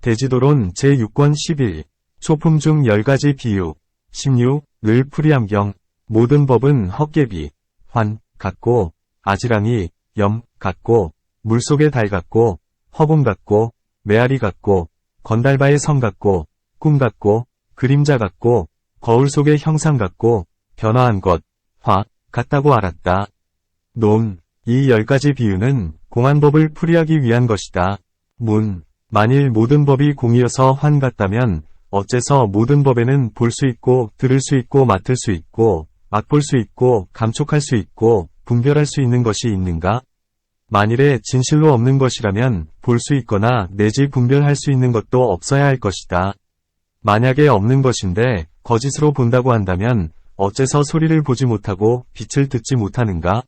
대지도론 제6권 11. 초품 중 10가지 비유. 16. 을 풀이함경. 모든 법은 헛개비. 환, 같고, 아지랑이, 염, 같고, 물속의 달 같고, 허공 같고, 메아리 같고, 건달바의 성 같고, 꿈 같고, 그림자 같고, 거울 속의 형상 같고, 변화한 것, 화, 같다고 알았다. 논. 이 10가지 비유는 공안법을 풀이하기 위한 것이다. 문. 만일 모든 법이 공이어서 환 같다면 어째서 모든 법에는 볼 수 있고 들을 수 있고 맡을 수 있고 맛볼 수 있고 감촉할 수 있고 분별할 수 있는 것이 있는가? 만일에 진실로 없는 것이라면 볼 수 있거나 내지 분별할 수 있는 것도 없어야 할 것이다. 만약에 없는 것인데 거짓으로 본다고 한다면 어째서 소리를 보지 못하고 빛을 듣지 못하는가?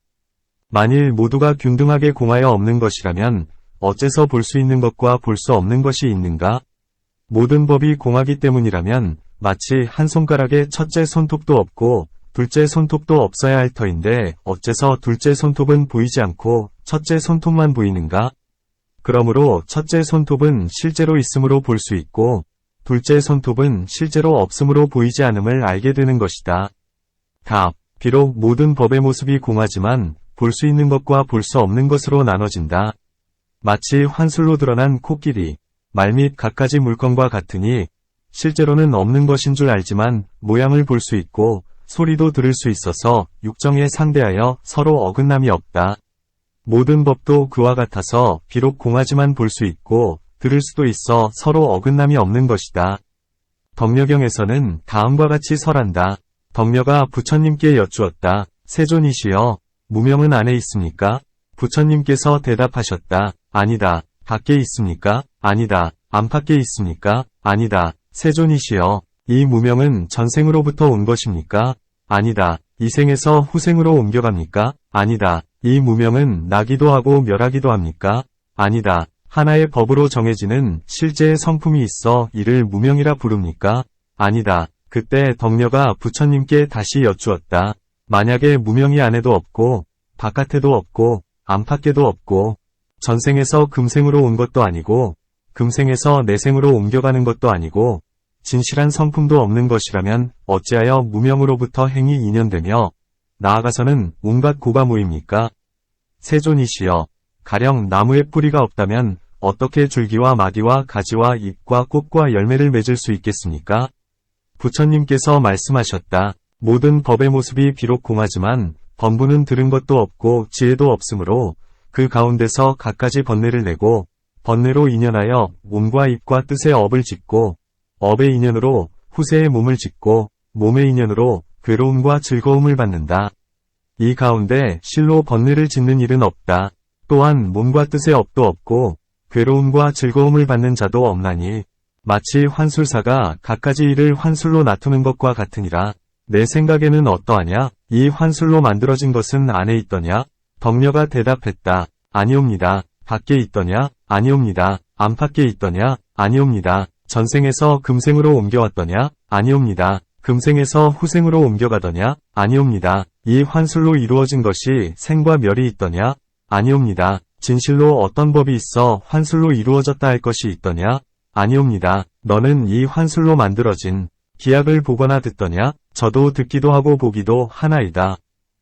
만일 모두가 균등하게 공하여 없는 것이라면 어째서 볼 수 있는 것과 볼 수 없는 것이 있는가? 모든 법이 공하기 때문이라면 마치 한 손가락에 첫째 손톱도 없고 둘째 손톱도 없어야 할 터인데 어째서 둘째 손톱은 보이지 않고 첫째 손톱만 보이는가? 그러므로 첫째 손톱은 실제로 있음으로 볼 수 있고 둘째 손톱은 실제로 없음으로 보이지 않음을 알게 되는 것이다. 답. 비록 모든 법의 모습이 공하지만 볼 수 있는 것과 볼 수 없는 것으로 나눠진다. 마치 환술로 드러난 코끼리, 말 및 갖가지 물건과 같으니 실제로는 없는 것인 줄 알지만 모양을 볼 수 있고 소리도 들을 수 있어서 육정에 상대하여 서로 어긋남이 없다. 모든 법도 그와 같아서 비록 공하지만 볼 수 있고 들을 수도 있어 서로 어긋남이 없는 것이다. 덕려경에서는 다음과 같이 설한다. 덕려가 부처님께 여쭈었다. 세존이시여, 무명은 안에 있습니까? 부처님께서 대답하셨다. 아니다. 밖에 있습니까? 아니다. 안팎에 있습니까? 아니다. 세존이시여, 이 무명은 전생으로부터 온 것입니까? 아니다. 이 생에서 후생으로 옮겨갑니까? 아니다. 이 무명은 나기도 하고 멸하기도 합니까? 아니다. 하나의 법으로 정해지는 실제의 성품이 있어 이를 무명이라 부릅니까? 아니다. 그때 덕려가 부처님께 다시 여쭈었다. 만약에 무명이 안에도 없고 바깥에도 없고 안팎에도 없고 전생에서 금생으로 온 것도 아니고 금생에서 내생으로 옮겨가는 것도 아니고 진실한 성품도 없는 것이라면 어찌하여 무명으로부터 행이 인연되며 나아가서는 온갖 고가 모입니까? 세존이시여, 가령 나무에 뿌리가 없다면 어떻게 줄기와 마디와 가지와 잎과 꽃과 열매를 맺을 수 있겠습니까? 부처님께서 말씀하셨다. 모든 법의 모습이 비록 공하지만 범부는 들은 것도 없고 지혜도 없으므로 그 가운데서 갖가지 번뇌를 내고 번뇌로 인연하여 몸과 입과 뜻의 업을 짓고 업의 인연으로 후세의 몸을 짓고 몸의 인연으로 괴로움과 즐거움을 받는다. 이 가운데 실로 번뇌를 짓는 일은 없다. 또한 몸과 뜻의 업도 없고 괴로움과 즐거움을 받는 자도 없나니 마치 환술사가 갖가지 일을 환술로 놔두는 것과 같으니라. 내 생각에는 어떠하냐? 이 환술로 만들어진 것은 안에 있더냐? 덕려가 대답했다. 아니옵니다. 밖에 있더냐? 아니옵니다. 안팎에 있더냐? 아니옵니다. 전생에서 금생으로 옮겨왔더냐? 아니옵니다. 금생에서 후생으로 옮겨가더냐? 아니옵니다. 이 환술로 이루어진 것이 생과 멸이 있더냐? 아니옵니다. 진실로 어떤 법이 있어 환술로 이루어졌다 할 것이 있더냐? 아니옵니다. 너는 이 환술로 만들어진 기약을 보거나 듣더냐? 저도 듣기도 하고 보기도 하나이다.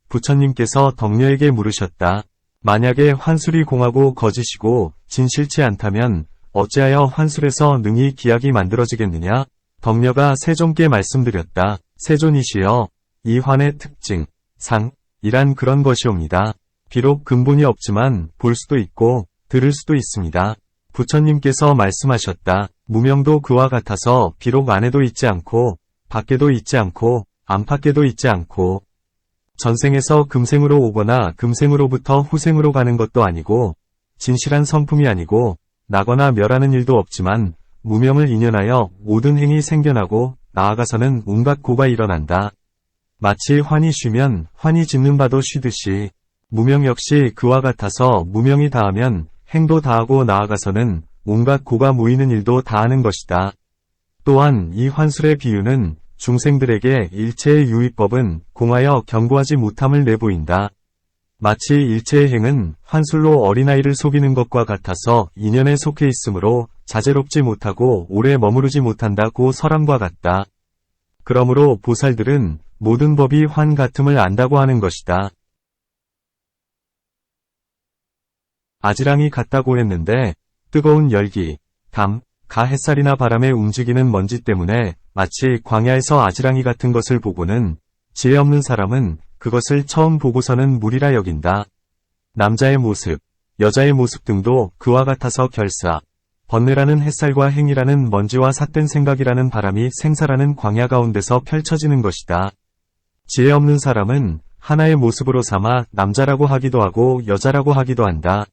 부처님께서 덕려에게 물으셨다. 만약에 환술이 공하고 거짓이고 진실치 않다면 어찌하여 환술에서 능히 기약이 만들어지겠느냐? 덕려가 세존께 말씀드렸다. 세존이시여, 이 환의 특징, 상이란 그런 것이옵니다. 비록 근본이 없지만 볼 수도 있고 들을 수도 있습니다. 부처님께서 말씀하셨다. 무명도 그와 같아서 비록 안에도 있지 않고 밖에도 있지 않고 안팎에도 있지 않고 전생에서 금생으로 오거나 금생으로부터 후생으로 가는 것도 아니고 진실한 성품이 아니고 나거나 멸하는 일도 없지만 무명을 인연하여 모든 행이 생겨나고 나아가서는 온갖 고가 일어난다. 마치 환이 쉬면 환이 짓는 바도 쉬듯이 무명 역시 그와 같아서 무명이 다하면 행도 다하고 나아가서는 온갖 고가 모이는 일도 다하는 것이다. 또한 이 환술의 비유는 중생들에게 일체의 유의법은 공하여 견고하지 못함을 내보인다. 마치 일체의 행은 환술로 어린아이를 속이는 것과 같아서 인연에 속해 있으므로 자제롭지 못하고 오래 머무르지 못한다고 설함과 같다. 그러므로 보살들은 모든 법이 환 같음을 안다고 하는 것이다. 아지랑이 같다고 했는데 뜨거운 열기, 담, 가 햇살이나 바람에 움직이는 먼지 때문에 마치 광야에서 아지랑이 같은 것을 보고는 지혜 없는 사람은 그것을 처음 보고서는 물이라 여긴다. 남자의 모습, 여자의 모습 등도 그와 같아서 결사, 번뇌라는 햇살과 행이라는 먼지와 삿된 생각이라는 바람이 생사라는 광야 가운데서 펼쳐지는 것이다. 지혜 없는 사람은 하나의 모습으로 삼아 남자라고 하기도 하고 여자라고 하기도 한다.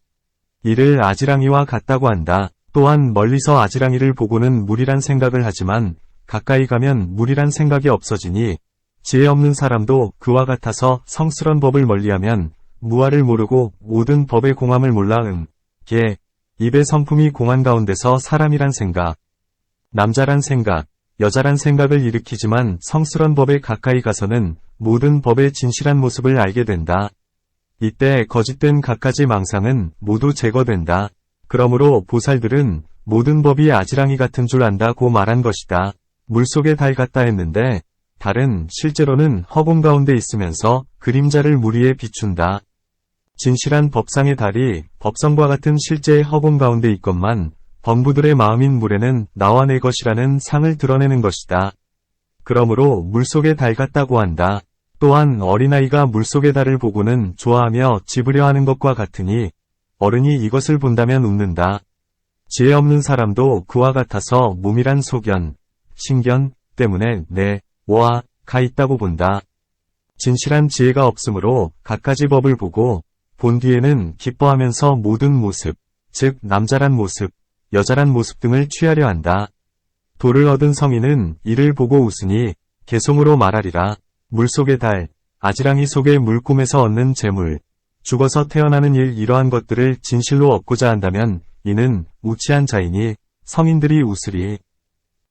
이를 아지랑이와 같다고 한다. 또한 멀리서 아지랑이를 보고는 물이란 생각을 하지만 가까이 가면 물이란 생각이 없어지니 지혜 없는 사람도 그와 같아서 성스런 법을 멀리하면 무아를 모르고 모든 법의 공함을 몰라 개, 입의 성품이 공한 가운데서 사람이란 생각, 남자란 생각, 여자란 생각을 일으키지만 성스런 법에 가까이 가서는 모든 법의 진실한 모습을 알게 된다. 이때 거짓된 갖가지 망상은 모두 제거된다. 그러므로 보살들은 모든 법이 아지랑이 같은 줄 안다고 말한 것이다. 물속의 달 같다 했는데 달은 실제로는 허공 가운데 있으면서 그림자를 물 위에 비춘다. 진실한 법상의 달이 법성과 같은 실제의 허공 가운데 있건만 범부들의 마음인 물에는 나와 내 것이라는 상을 드러내는 것이다. 그러므로 물속의 달 같다고 한다. 또한 어린아이가 물속의 달을 보고는 좋아하며 집으려 하는 것과 같으니 어른이 이것을 본다면 웃는다. 지혜 없는 사람도 그와 같아서 몸이란 소견, 신견 때문에 내, 와, 가 있다고 본다. 진실한 지혜가 없으므로 갖가지 법을 보고 본 뒤에는 기뻐하면서 모든 모습, 즉 남자란 모습, 여자란 모습 등을 취하려 한다. 도를 얻은 성인은 이를 보고 웃으니 개송으로 말하리라. 물속의 달, 아지랑이 속의 물꿈에서 얻는 재물, 죽어서 태어나는 일 이러한 것들을 진실로 얻고자 한다면 이는 우치한 자이니 성인들이 웃으리.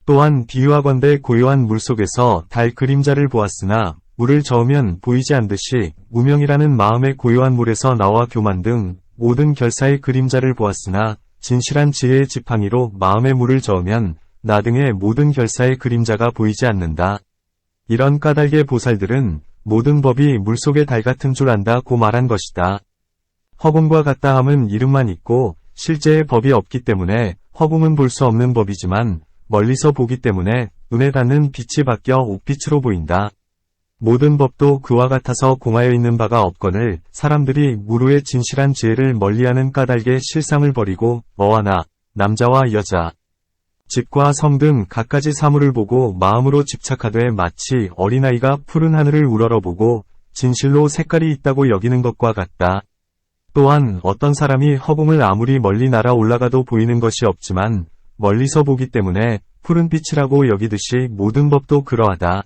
또한 비유하건대 고요한 물속에서 달 그림자를 보았으나 물을 저으면 보이지 않듯이 무명이라는 마음의 고요한 물에서 나와 교만 등 모든 결사의 그림자를 보았으나 진실한 지혜의 지팡이로 마음의 물을 저으면 나 등의 모든 결사의 그림자가 보이지 않는다. 이런 까닭의 보살들은 모든 법이 물속의 달 같은 줄 안다고 말한 것이다. 허공과 같다 함은 이름만 있고 실제의 법이 없기 때문에 허공은 볼 수 없는 법이지만 멀리서 보기 때문에 눈에 닿는 빛이 바뀌어 옥빛으로 보인다. 모든 법도 그와 같아서 공하여 있는 바가 없거늘 사람들이 무루의 진실한 지혜를 멀리하는 까닭의 실상을 버리고 너와 나, 남자와 여자, 집과 성 등 갖가지 사물을 보고 마음으로 집착하되 마치 어린아이가 푸른 하늘을 우러러보고 진실로 색깔이 있다고 여기는 것과 같다. 또한 어떤 사람이 허공을 아무리 멀리 날아 올라가도 보이는 것이 없지만 멀리서 보기 때문에 푸른 빛이라고 여기듯이 모든 법도 그러하다.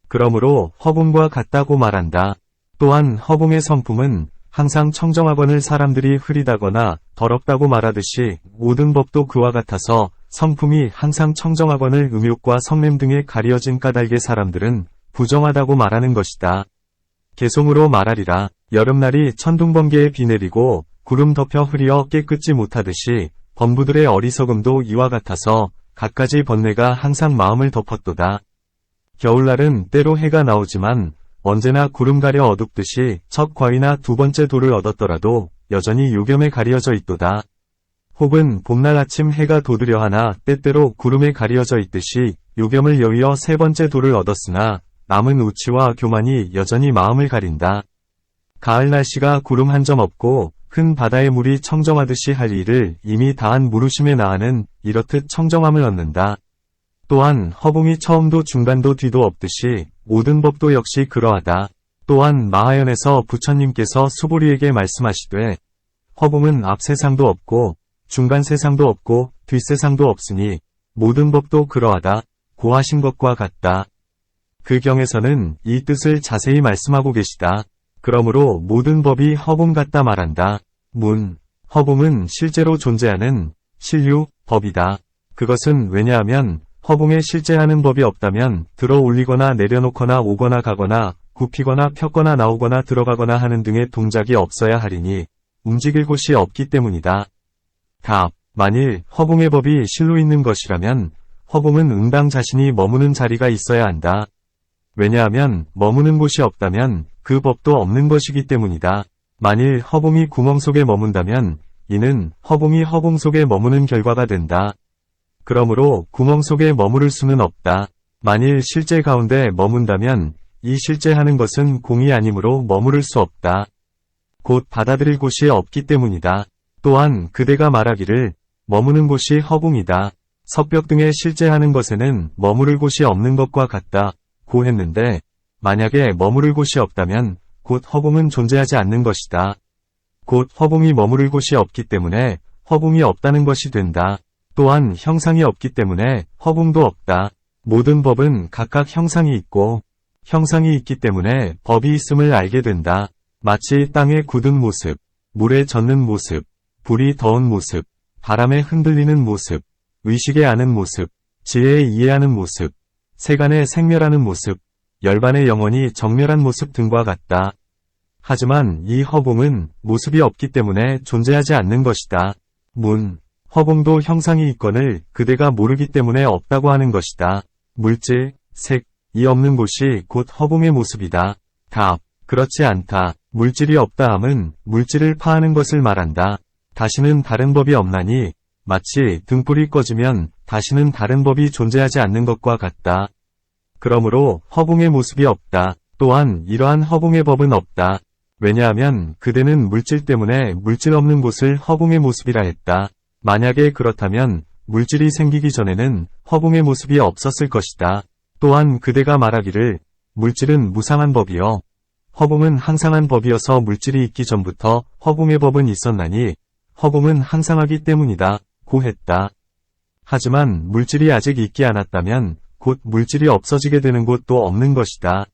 그러므로 허공과 같다고 말한다. 또한 허공의 성품은 항상 청정하거늘 사람들이 흐리다거나 더럽다고 말하듯이 모든 법도 그와 같아서 성품이 항상 청정하거늘 음욕과 성냄 등에 가려진 까닭의 사람들은 부정하다고 말하는 것이다. 개송으로 말하리라. 여름날이 천둥번개에 비 내리고 구름 덮여 흐리어 깨끗지 못하듯이 범부들의 어리석음도 이와 같아서 갖가지 번뇌가 항상 마음을 덮었도다. 겨울날은 때로 해가 나오지만 언제나 구름 가려 어둡듯이 첫 과위나 두 번째 돌을 얻었더라도 여전히 요겸에 가려져 있도다. 혹은 봄날 아침 해가 돋으려 하나 때때로 구름에 가려져 있듯이 요겸을 여위어 세 번째 돌을 얻었으나 남은 우치와 교만이 여전히 마음을 가린다. 가을 날씨가 구름 한 점 없고 큰 바다의 물이 청정하듯이 할 일을 이미 다한 무르심에 나하는 이렇듯 청정함을 얻는다. 또한 허공이 처음도 중간도 뒤도 없듯이 모든 법도 역시 그러하다. 또한 마하연에서 부처님께서 수보리에게 말씀하시되 허공은 앞 세상도 없고 중간 세상도 없고 뒷 세상도 없으니 모든 법도 그러하다 고 하신 것과 같다. 그 경에서는 이 뜻을 자세히 말씀하고 계시다. 그러므로 모든 법이 허공 같다 말한다. 허공은 실제로 존재하는 실류, 법이다. 그것은 왜냐하면 허공에 실제하는 법이 없다면 들어 올리거나 내려놓거나 오거나 가거나 굽히거나 폈거나 나오거나 들어가거나 하는 등의 동작이 없어야 하리니 움직일 곳이 없기 때문이다. 답. 만일 허공의 법이 실로 있는 것이라면 허공은 응당 자신이 머무는 자리가 있어야 한다. 왜냐하면 머무는 곳이 없다면 그 법도 없는 것이기 때문이다. 만일 허공이 구멍 속에 머문다면 이는 허공이 허공 속에 머무는 결과가 된다. 그러므로 구멍 속에 머무를 수는 없다. 만일 실제 가운데 머문다면 이 실제 하는 것은 공이 아니므로 머무를 수 없다. 곧 받아들일 곳이 없기 때문이다. 또한 그대가 말하기를 머무는 곳이 허공이다. 석벽 등의 실제 하는 것에는 머무를 곳이 없는 것과 같다. 고 했는데 만약에 머무를 곳이 없다면 곧 허공은 존재하지 않는 것이다. 곧 허공이 머무를 곳이 없기 때문에 허공이 없다는 것이 된다. 또한 형상이 없기 때문에 허공도 없다. 모든 법은 각각 형상이 있고 형상이 있기 때문에 법이 있음을 알게 된다. 마치 땅에 굳은 모습, 물에 젖는 모습, 불이 더운 모습, 바람에 흔들리는 모습, 의식에 아는 모습, 지혜에 이해하는 모습, 세간에 생멸하는 모습, 열반의 영혼이 정멸한 모습 등과 같다. 하지만 이 허공은 모습이 없기 때문에 존재하지 않는 것이다. 문. 허공도 형상이 있거늘 그대가 모르기 때문에 없다고 하는 것이다. 물질, 색, 이 없는 곳이 곧 허공의 모습이다. 답. 그렇지 않다. 물질이 없다 함은 물질을 파하는 것을 말한다. 다시는 다른 법이 없나니 마치 등불이 꺼지면 다시는 다른 법이 존재하지 않는 것과 같다. 그러므로 허공의 모습이 없다. 또한 이러한 허공의 법은 없다. 왜냐하면 그대는 물질 때문에 물질 없는 곳을 허공의 모습이라 했다. 만약에 그렇다면 물질이 생기기 전에는 허공의 모습이 없었을 것이다. 또한 그대가 말하기를 물질은 무상한 법이요 허공은 항상한 법이어서 물질이 있기 전부터 허공의 법은 있었나니 허공은 항상하기 때문이다. 고 했다. 하지만 물질이 아직 있지 않았다면 곧 물질이 없어지게 되는 곳도 없는 것이다.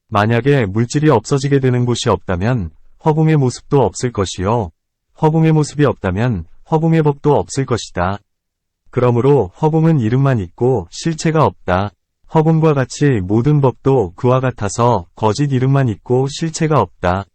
만약에 물질이 없어지게 되는 곳이 없다면 허공의 모습도 없을 것이요 허공의 모습이 없다면 허공의 법도 없을 것이다. 그러므로 허공은 이름만 있고 실체가 없다. 허공과 같이 모든 법도 그와 같아서 거짓 이름만 있고 실체가 없다.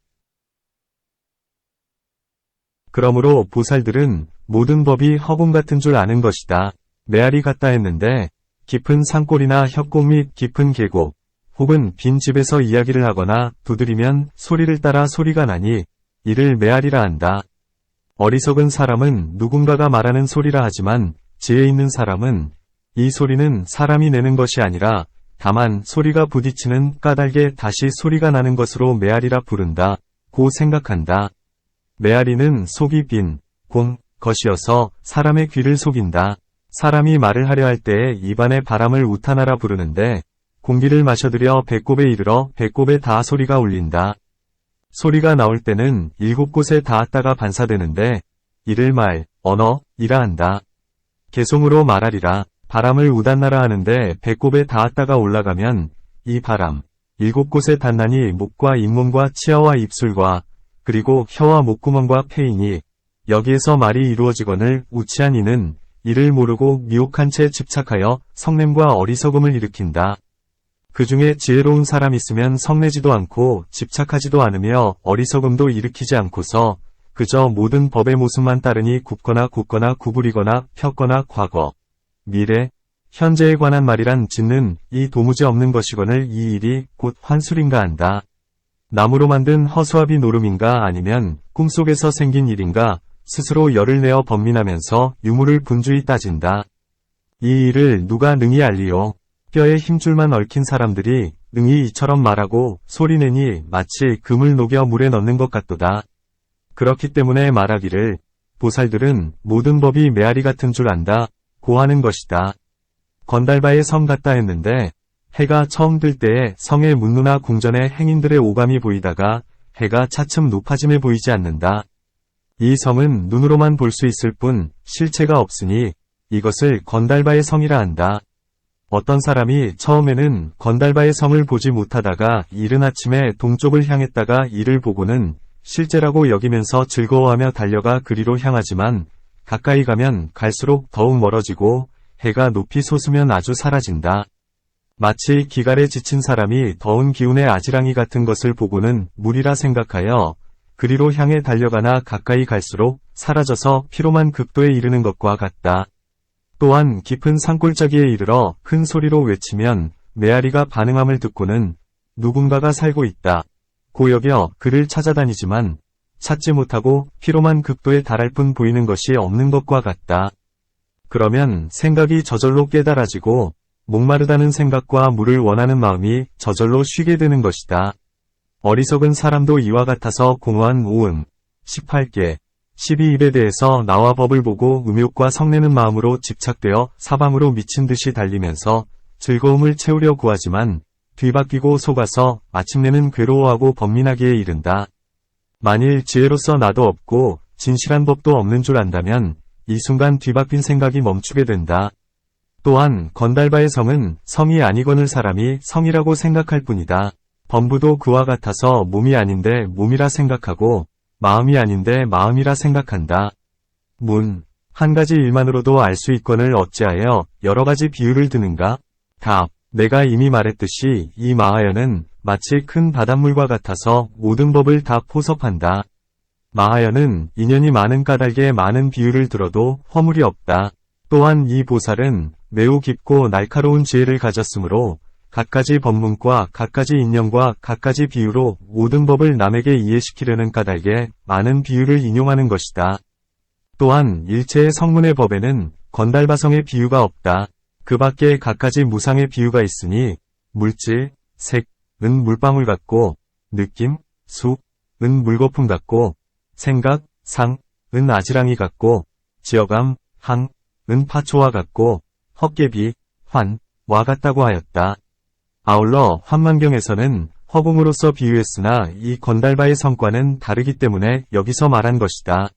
그러므로 보살들은 모든 법이 허공 같은 줄 아는 것이다. 메아리 같다 했는데 깊은 산골이나 협곡 및 깊은 계곡 혹은 빈 집에서 이야기를 하거나 두드리면 소리를 따라 소리가 나니 이를 메아리라 한다. 어리석은 사람은 누군가가 말하는 소리라 하지만 지혜 있는 사람은 이 소리는 사람이 내는 것이 아니라 다만 소리가 부딪히는 까닭에 다시 소리가 나는 것으로 메아리라 부른다. 고 생각한다. 메아리는 속이 빈, 것이어서 사람의 귀를 속인다. 사람이 말을 하려 할 때에 입안에 바람을 우타나라 부르는데 공기를 마셔들여 배꼽에 이르러 배꼽에 닿아 소리가 울린다. 소리가 나올 때는 7곳에 닿았다가 반사되는데 이를 말, 언어이라 한다. 개송으로 말하리라. 바람을 우단나라 하는데 배꼽에 닿았다가 올라가면 이 바람 7곳에 닿나니 목과 잇몸과 치아와 입술과 그리고 혀와 목구멍과 폐이니 여기에서 말이 이루어지거늘 우치한 이는 이를 모르고 미혹한 채 집착하여 성냄과 어리석음을 일으킨다. 그 중에 지혜로운 사람 있으면 성내지도 않고 집착하지도 않으며 어리석음도 일으키지 않고서 그저 모든 법의 모습만 따르니 굽거나 굳거나 구부리거나 폈거나 과거, 미래, 현재에 관한 말이란 짓는 이 도무지 없는 것이거늘 이 일이 곧 환술인가 한다. 나무로 만든 허수아비 노름인가 아니면 꿈속에서 생긴 일인가 스스로 열을 내어 번민하면서 유무를 분주히 따진다. 이 일을 누가 능히 알리요. 뼈에 힘줄만 얽힌 사람들이 능히 이처럼 말하고 소리내니 마치 금을 녹여 물에 넣는 것 같도다. 그렇기 때문에 말하기를 보살들은 모든 법이 메아리 같은 줄 안다. 고 하는 것이다. 건달바의 섬 같다 했는데 해가 처음 뜰 때에 성의 문루나 궁전의 행인들의 오감이 보이다가 해가 차츰 높아짐에 보이지 않는다. 이 성은 눈으로만 볼 수 있을 뿐 실체가 없으니 이것을 건달바의 성이라 한다. 어떤 사람이 처음에는 건달바의 성을 보지 못하다가 이른 아침에 동쪽을 향했다가 이를 보고는 실제라고 여기면서 즐거워하며 달려가 그리로 향하지만 가까이 가면 갈수록 더욱 멀어지고 해가 높이 솟으면 아주 사라진다. 마치 기갈에 지친 사람이 더운 기운의 아지랑이 같은 것을 보고는 물이라 생각하여 그리로 향해 달려가나 가까이 갈수록 사라져서 피로만 극도에 이르는 것과 같다. 또한 깊은 산골짜기에 이르러 큰 소리로 외치면 메아리가 반응함을 듣고는 누군가가 살고 있다 고 여겨 그를 찾아다니지만 찾지 못하고 피로만 극도에 달할 뿐 보이는 것이 없는 것과 같다. 그러면 생각이 저절로 깨달아지고 목마르다는 생각과 물을 원하는 마음이 저절로 쉬게 되는 것이다. 어리석은 사람도 이와 같아서 공허한 오음 18개 12일에 대해서 나와 법을 보고 음욕과 성내는 마음으로 집착되어 사방으로 미친 듯이 달리면서 즐거움을 채우려 구하지만 뒤바뀌고 속아서 마침내는 괴로워하고 번민하기에 이른다. 만일 지혜로서 나도 없고 진실한 법도 없는 줄 안다면 이 순간 뒤바뀐 생각이 멈추게 된다. 또한 건달바의 성은 성이 아니거늘 사람이 성이라고 생각할 뿐이다. 범부도 그와 같아서 몸이 아닌데 몸이라 생각하고 마음이 아닌데 마음이라 생각한다. 문, 한 가지 일만으로도 알 수 있거늘 어찌하여 여러 가지 비유를 드는가? 답, 내가 이미 말했듯이 이 마하연은 마치 큰 바닷물과 같아서 모든 법을 다 포섭한다. 마하연은 인연이 많은 까닭에 많은 비유를 들어도 허물이 없다. 또한 이 보살은 매우 깊고 날카로운 지혜를 가졌으므로 갖가지 법문과 갖가지 인연과 갖가지 비유로 모든 법을 남에게 이해시키려는 까닭에 많은 비유를 인용하는 것이다. 또한 일체의 성문의 법에는 건달바성의 비유가 없다. 그 밖에 갖가지 무상의 비유가 있으니 물질, 색, 은 물방울 같고 느낌, 수, 은 물거품 같고 생각, 상, 은 아지랑이 같고 지어감, 항, 은 파초와 같고 헛개비, 환, 와 같다고 하였다. 아울러 환만경에서는 허공으로서 비유했으나 이 건달바의 성과는 다르기 때문에 여기서 말한 것이다.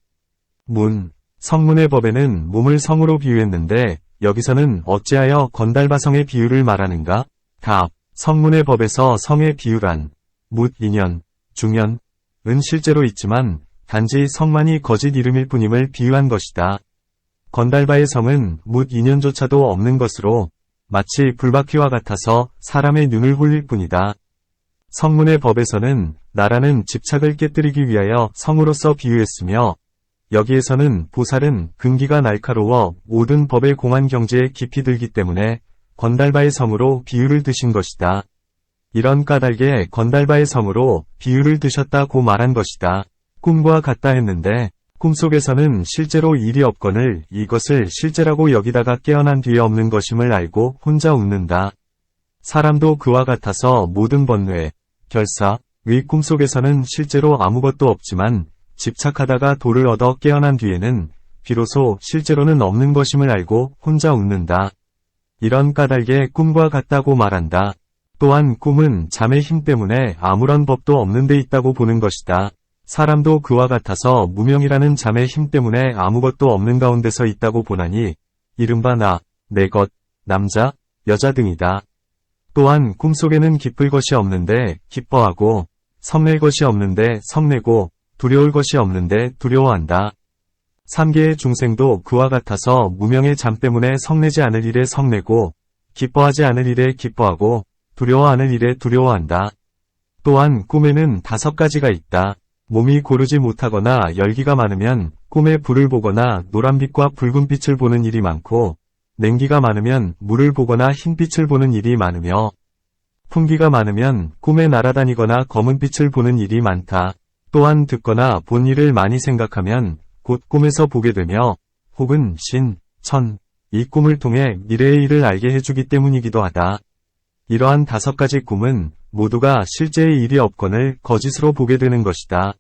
문, 성문의 법에는 몸을 성으로 비유했는데 여기서는 어찌하여 건달바성의 비유를 말하는가? 답, 성문의 법에서 성의 비유란 묻 인연, 중연, 은 실제로 있지만 단지 성만이 거짓 이름일 뿐임을 비유한 것이다. 건달바의 성은 묻 인연조차도 없는 것으로 마치 불바퀴와 같아서 사람의 눈을 홀릴 뿐이다. 성문의 법에서는 나라는 집착을 깨뜨리기 위하여 성으로서 비유했으며 여기에서는 보살은 근기가 날카로워 모든 법의 공안 경지에 깊이 들기 때문에 건달바의 성으로 비유를 드신 것이다. 이런 까닭에 건달바의 성으로 비유를 드셨다고 말한 것이다. 꿈과 같다 했는데 꿈속에서는 실제로 일이 없거늘 이것을 실제라고 여기다가 깨어난 뒤에 없는 것임을 알고 혼자 웃는다. 사람도 그와 같아서 모든 번뇌, 결사, 의 꿈속에서는 실제로 아무것도 없지만 집착하다가 도를 얻어 깨어난 뒤에는 비로소 실제로는 없는 것임을 알고 혼자 웃는다. 이런 까닭에 꿈과 같다고 말한다. 또한 꿈은 잠의 힘 때문에 아무런 법도 없는 데 있다고 보는 것이다. 사람도 그와 같아서 무명이라는 잠의 힘 때문에 아무것도 없는 가운데서 있다고 보나니 이른바 나, 내 것, 남자, 여자 등이다. 또한 꿈속에는 기쁠 것이 없는데 기뻐하고 성낼 것이 없는데 성내고 두려울 것이 없는데 두려워한다. 3계의 중생도 그와 같아서 무명의 잠 때문에 성내지 않을 일에 성내고 기뻐하지 않을 일에 기뻐하고 두려워하는 일에 두려워한다. 또한 꿈에는 5가지가 있다. 몸이 고르지 못하거나 열기가 많으면 꿈에 불을 보거나 노란빛과 붉은빛을 보는 일이 많고 냉기가 많으면 물을 보거나 흰빛을 보는 일이 많으며 풍기가 많으면 꿈에 날아다니거나 검은빛을 보는 일이 많다. 또한 듣거나 본 일을 많이 생각하면 곧 꿈에서 보게 되며 혹은 신, 천, 이 꿈을 통해 미래의 일을 알게 해주기 때문이기도 하다. 이러한 5가지 꿈은 모두가 실제의 일이 없거늘 거짓으로 보게 되는 것이다.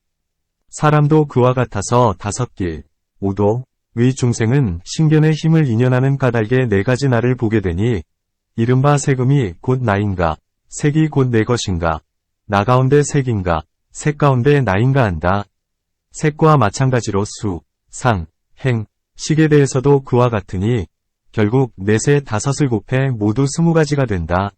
사람도 그와 같아서 5길, 5도의 중생은 신견의 힘을 인연하는 까닭에 4가지 나를 보게 되니 이른바 색음이 곧 나인가, 색이 곧 내 것인가, 나 가운데 색인가, 색 가운데 나인가 한다. 색과 마찬가지로 수, 상, 행, 식에 대해서도 그와 같으니 결국 넷에 5을 곱해 모두 20가지가 된다.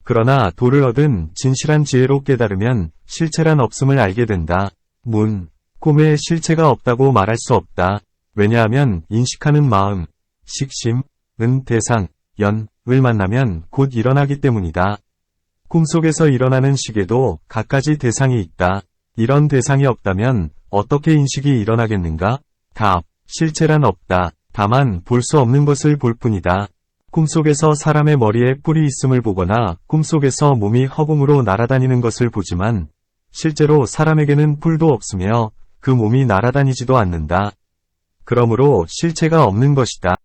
그러나 도를 얻은 진실한 지혜로 깨달으면 실체란 없음을 알게 된다. 문, 꿈에 실체가 없다고 말할 수 없다. 왜냐하면 인식하는 마음, 식심, 은 대상, 연을 만나면 곧 일어나기 때문이다. 꿈속에서 일어나는 시계도 갖가지 대상이 있다. 이런 대상이 없다면 어떻게 인식이 일어나겠는가? 답. 실체란 없다. 다만 볼 수 없는 것을 볼 뿐이다. 꿈속에서 사람의 머리에 뿔이 있음을 보거나 꿈속에서 몸이 허공으로 날아다니는 것을 보지만 실제로 사람에게는 뿔도 없으며 그 몸이 날아다니지도 않는다. 그러므로 실체가 없는 것이다.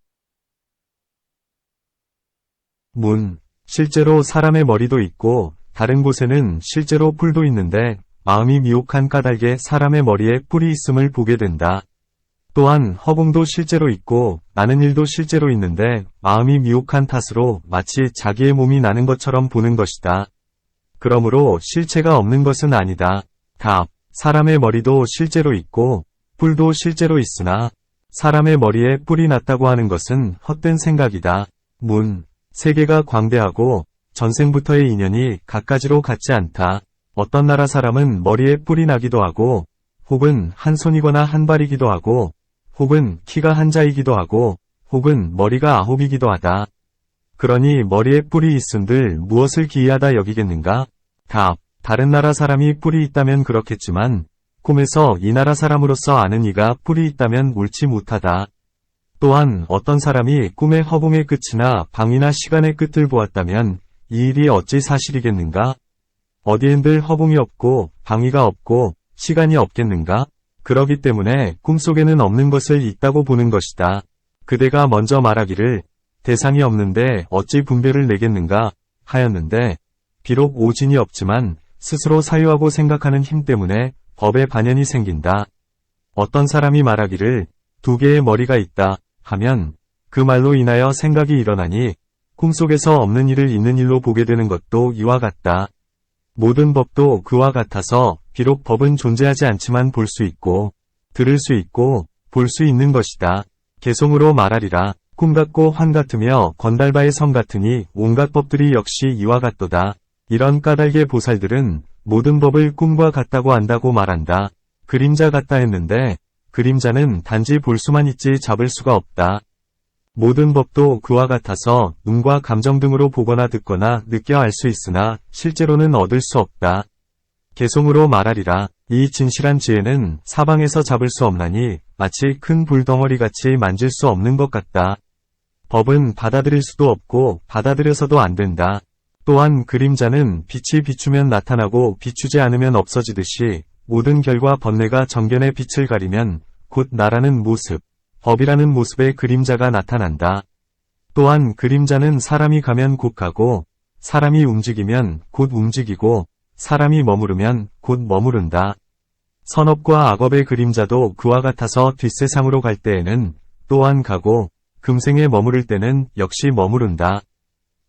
문. 실제로 사람의 머리도 있고 다른 곳에는 실제로 뿔도 있는데 마음이 미혹한 까닭에 사람의 머리에 뿔이 있음을 보게 된다. 또한 허공도 실제로 있고 나는 일도 실제로 있는데 마음이 미혹한 탓으로 마치 자기의 몸이 나는 것처럼 보는 것이다. 그러므로 실체가 없는 것은 아니다. 답. 사람의 머리도 실제로 있고 뿔도 실제로 있으나 사람의 머리에 뿔이 났다고 하는 것은 헛된 생각이다. 문. 세계가 광대하고 전생부터의 인연이 갖가지로 같지 않다. 어떤 나라 사람은 머리에 뿔이 나기도 하고 혹은 한 손이거나 한 발이기도 하고 혹은 키가 한자이기도 하고 혹은 머리가 9이기도 하다. 그러니 머리에 뿔이 있은들 무엇을 기이하다 여기겠는가? 답. 다른 나라 사람이 뿔이 있다면 그렇겠지만 꿈에서 이 나라 사람으로서 아는 이가 뿔이 있다면 옳지 못하다. 또한 어떤 사람이 꿈의 허공의 끝이나 방위나 시간의 끝을 보았다면 이 일이 어찌 사실이겠는가? 어디엔들 허공이 없고 방위가 없고 시간이 없겠는가? 그러기 때문에 꿈속에는 없는 것을 있다고 보는 것이다. 그대가 먼저 말하기를 대상이 없는데 어찌 분별을 내겠는가 하였는데 비록 오진이 없지만 스스로 사유하고 생각하는 힘 때문에 법의 반연이 생긴다. 어떤 사람이 말하기를 2개의 머리가 있다 하면 그 말로 인하여 생각이 일어나니 꿈속에서 없는 일을 있는 일로 보게 되는 것도 이와 같다. 모든 법도 그와 같아서 비록 법은 존재하지 않지만 볼 수 있고 들을 수 있고 볼 수 있는 것이다. 개송으로 말하리라. 꿈 같고 환 같으며 건달바의 성 같으니 온갖 법들이 역시 이와 같도다. 이런 까닭의 보살들은 모든 법을 꿈과 같다고 안다고 말한다. 그림자 같다 했는데 그림자는 단지 볼 수만 있지 잡을 수가 없다. 모든 법도 그와 같아서 눈과 감정 등으로 보거나 듣거나 느껴 알 수 있으나 실제로는 얻을 수 없다. 개송으로 말하리라. 이 진실한 지혜는 사방에서 잡을 수 없나니 마치 큰 불덩어리같이 만질 수 없는 것 같다. 법은 받아들일 수도 없고 받아들여서도 안 된다. 또한 그림자는 빛이 비추면 나타나고 비추지 않으면 없어지듯이 모든 결과 번뇌가 정견의 빛을 가리면 곧 나라는 모습, 법이라는 모습의 그림자가 나타난다. 또한 그림자는 사람이 가면 곧 가고 사람이 움직이면 곧 움직이고 사람이 머무르면 곧 머무른다. 선업과 악업의 그림자도 그와 같아서 뒷세상으로 갈 때에는 또한 가고 금생에 머무를 때는 역시 머무른다.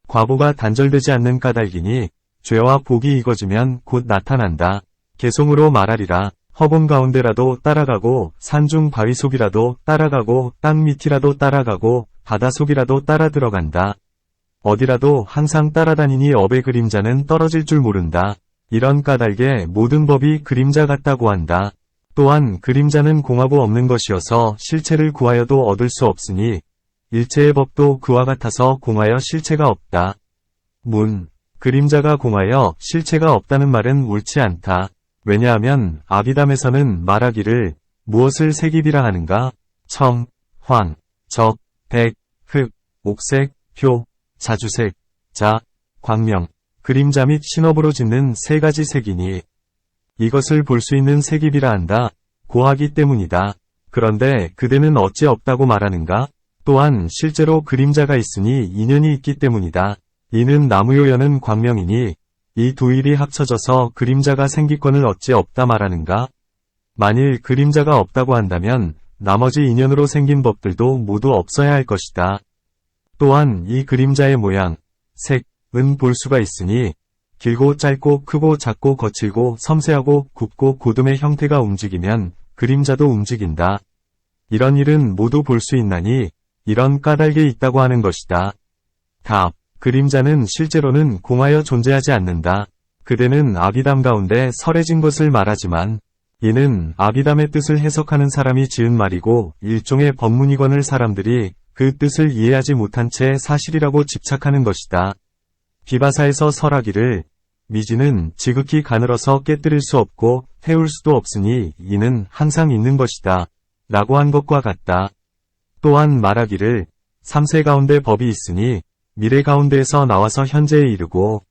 과보가 단절되지 않는 까닭이니 죄와 복이 익어지면 곧 나타난다. 개송으로 말하리라. 허공 가운데라도 따라가고 산중 바위 속이라도 따라가고 땅 밑이라도 따라가고 바다 속이라도 따라 들어간다. 어디라도 항상 따라다니니 업의 그림자는 떨어질 줄 모른다. 이런 까닭에 모든 법이 그림자 같다고 한다. 또한 그림자는 공하고 없는 것이어서 실체를 구하여도 얻을 수 없으니 일체의 법도 그와 같아서 공하여 실체가 없다. 문. 그림자가 공하여 실체가 없다는 말은 옳지 않다. 왜냐하면 아비담에서는 말하기를 무엇을 색이비라 하는가? 청, 황, 적, 백, 흑, 옥색, 표, 자주색, 자, 광명, 그림자 및 신업으로 짓는 3가지 색이니 이것을 볼 수 있는 색이비라 한다. 고하기 때문이다. 그런데 그대는 어찌 없다고 말하는가? 또한 실제로 그림자가 있으니 인연이 있기 때문이다. 이는 나무요연은 광명이니 이 두 일이 합쳐져서 그림자가 생기권을 어찌 없다 말하는가? 만일 그림자가 없다고 한다면 나머지 인연으로 생긴 법들도 모두 없어야 할 것이다. 또한 이 그림자의 모양, 색은 볼 수가 있으니 길고 짧고 크고 작고 거칠고 섬세하고 굽고 고듬의 형태가 움직이면 그림자도 움직인다. 이런 일은 모두 볼 수 있나니 이런 까닭에 있다고 하는 것이다. 답. 그림자는 실제로는 공하여 존재하지 않는다. 그대는 아비담 가운데 설해진 것을 말하지만 이는 아비담의 뜻을 해석하는 사람이 지은 말이고 일종의 법문이거늘 사람들이 그 뜻을 이해하지 못한 채 사실이라고 집착하는 것이다. 비바사에서 설하기를 미지는 지극히 가늘어서 깨뜨릴 수 없고 태울 수도 없으니 이는 항상 있는 것이다. 라고 한 것과 같다. 또한 말하기를 3세 가운데 법이 있으니 미래 가운데에서 나와서 현재에 이르고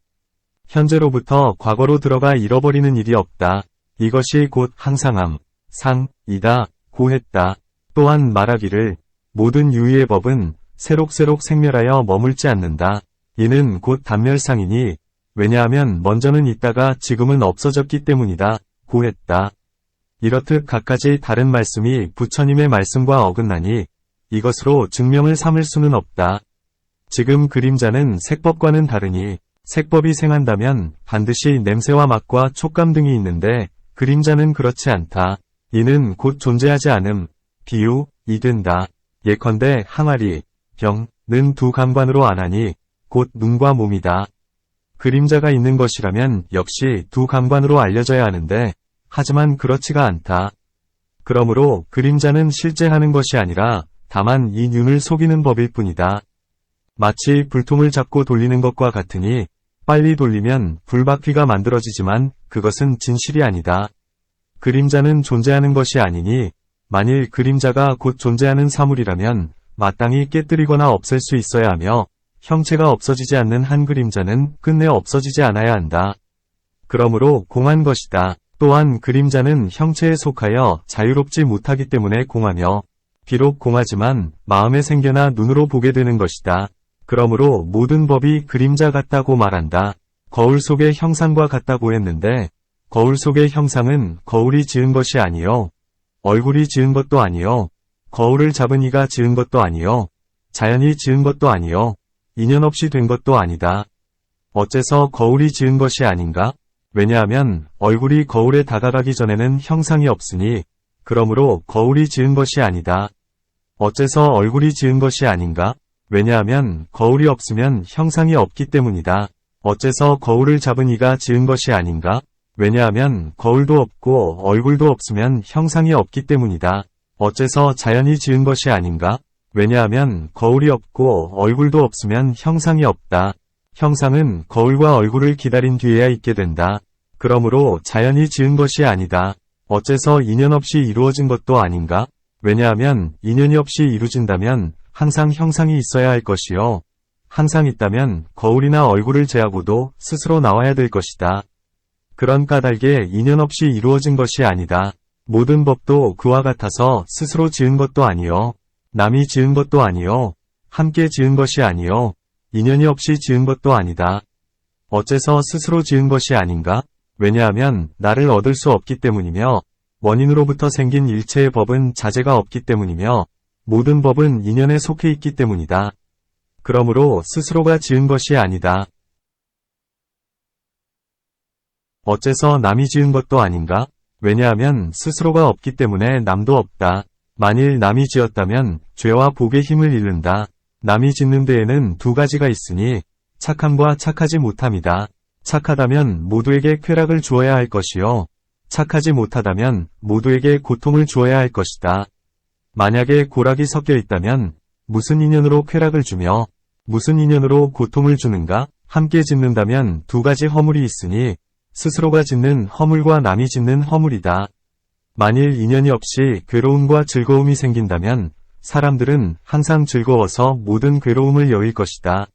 현재로부터 과거로 들어가 잃어버리는 일이 없다. 이것이 곧 항상함, 상이다. 고 했다. 또한 말하기를 모든 유의의 법은 새록새록 생멸하여 머물지 않는다. 이는 곧 단멸상이니 왜냐하면 먼저는 있다가 지금은 없어졌기 때문이다. 고 했다. 이렇듯 갖가지 다른 말씀이 부처님의 말씀과 어긋나니 이것으로 증명을 삼을 수는 없다. 지금 그림자는 색법과는 다르니 색법이 생한다면 반드시 냄새와 맛과 촉감 등이 있는데 그림자는 그렇지 않다. 이는 곧 존재하지 않음, 비유, 이 된다. 예컨대 항아리, 병는 두 감관으로 안하니 곧 눈과 몸이다. 그림자가 있는 것이라면 역시 두 감관으로 알려져야 하는데 하지만 그렇지가 않다. 그러므로 그림자는 실제 하는 것이 아니라 다만 이 눈을 속이는 법일 뿐이다. 마치 불통을 잡고 돌리는 것과 같으니 빨리 돌리면 불바퀴가 만들어지지만 그것은 진실이 아니다. 그림자는 존재하는 것이 아니니 만일 그림자가 곧 존재하는 사물이라면 마땅히 깨뜨리거나 없앨 수 있어야 하며 형체가 없어지지 않는 한 그림자는 끝내 없어지지 않아야 한다. 그러므로 공한 것이다. 또한 그림자는 형체에 속하여 자유롭지 못하기 때문에 공하며 비록 공하지만 마음에 생겨나 눈으로 보게 되는 것이다. 그러므로 모든 법이 그림자 같다고 말한다. 거울 속의 형상과 같다고 했는데 거울 속의 형상은 거울이 지은 것이 아니요 얼굴이 지은 것도 아니요 거울을 잡은 이가 지은 것도 아니요 자연이 지은 것도 아니요 인연 없이 된 것도 아니다. 어째서 거울이 지은 것이 아닌가? 왜냐하면 얼굴이 거울에 다가가기 전에는 형상이 없으니 그러므로 거울이 지은 것이 아니다. 어째서 얼굴이 지은 것이 아닌가? 왜냐하면 거울이 없으면 형상이 없기 때문이다. 어째서 거울을 잡은 이가 지은 것이 아닌가? 왜냐하면 거울도 없고 얼굴도 없으면 형상이 없기 때문이다. 어째서 자연이 지은 것이 아닌가? 왜냐하면 거울이 없고 얼굴도 없으면 형상이 없다. 형상은 거울과 얼굴을 기다린 뒤에야 있게 된다. 그러므로 자연이 지은 것이 아니다. 어째서 인연 없이 이루어진 것도 아닌가? 왜냐하면 인연이 없이 이루어진다면 항상 형상이 있어야 할 것이요. 항상 있다면 거울이나 얼굴을 제하고도 스스로 나와야 될 것이다. 그런 까닭에 인연 없이 이루어진 것이 아니다. 모든 법도 그와 같아서 스스로 지은 것도 아니요. 남이 지은 것도 아니요. 함께 지은 것이 아니요. 인연이 없이 지은 것도 아니다. 어째서 스스로 지은 것이 아닌가? 왜냐하면 나를 얻을 수 없기 때문이며 원인으로부터 생긴 일체의 법은 자제가 없기 때문이며 모든 법은 인연에 속해 있기 때문이다. 그러므로 스스로가 지은 것이 아니다. 어째서 남이 지은 것도 아닌가? 왜냐하면 스스로가 없기 때문에 남도 없다. 만일 남이 지었다면 죄와 복의 힘을 잃는다. 남이 짓는 데에는 두 가지가 있으니 착함과 착하지 못함이다. 착하다면 모두에게 쾌락을 주어야 할 것이요. 착하지 못하다면 모두에게 고통을 주어야 할 것이다. 만약에 고락이 섞여 있다면 무슨 인연으로 쾌락을 주며 무슨 인연으로 고통을 주는가? 함께 짓는다면 두 가지 허물이 있으니 스스로가 짓는 허물과 남이 짓는 허물이다. 만일 인연이 없이 괴로움과 즐거움이 생긴다면 사람들은 항상 즐거워서 모든 괴로움을 여길 것이다.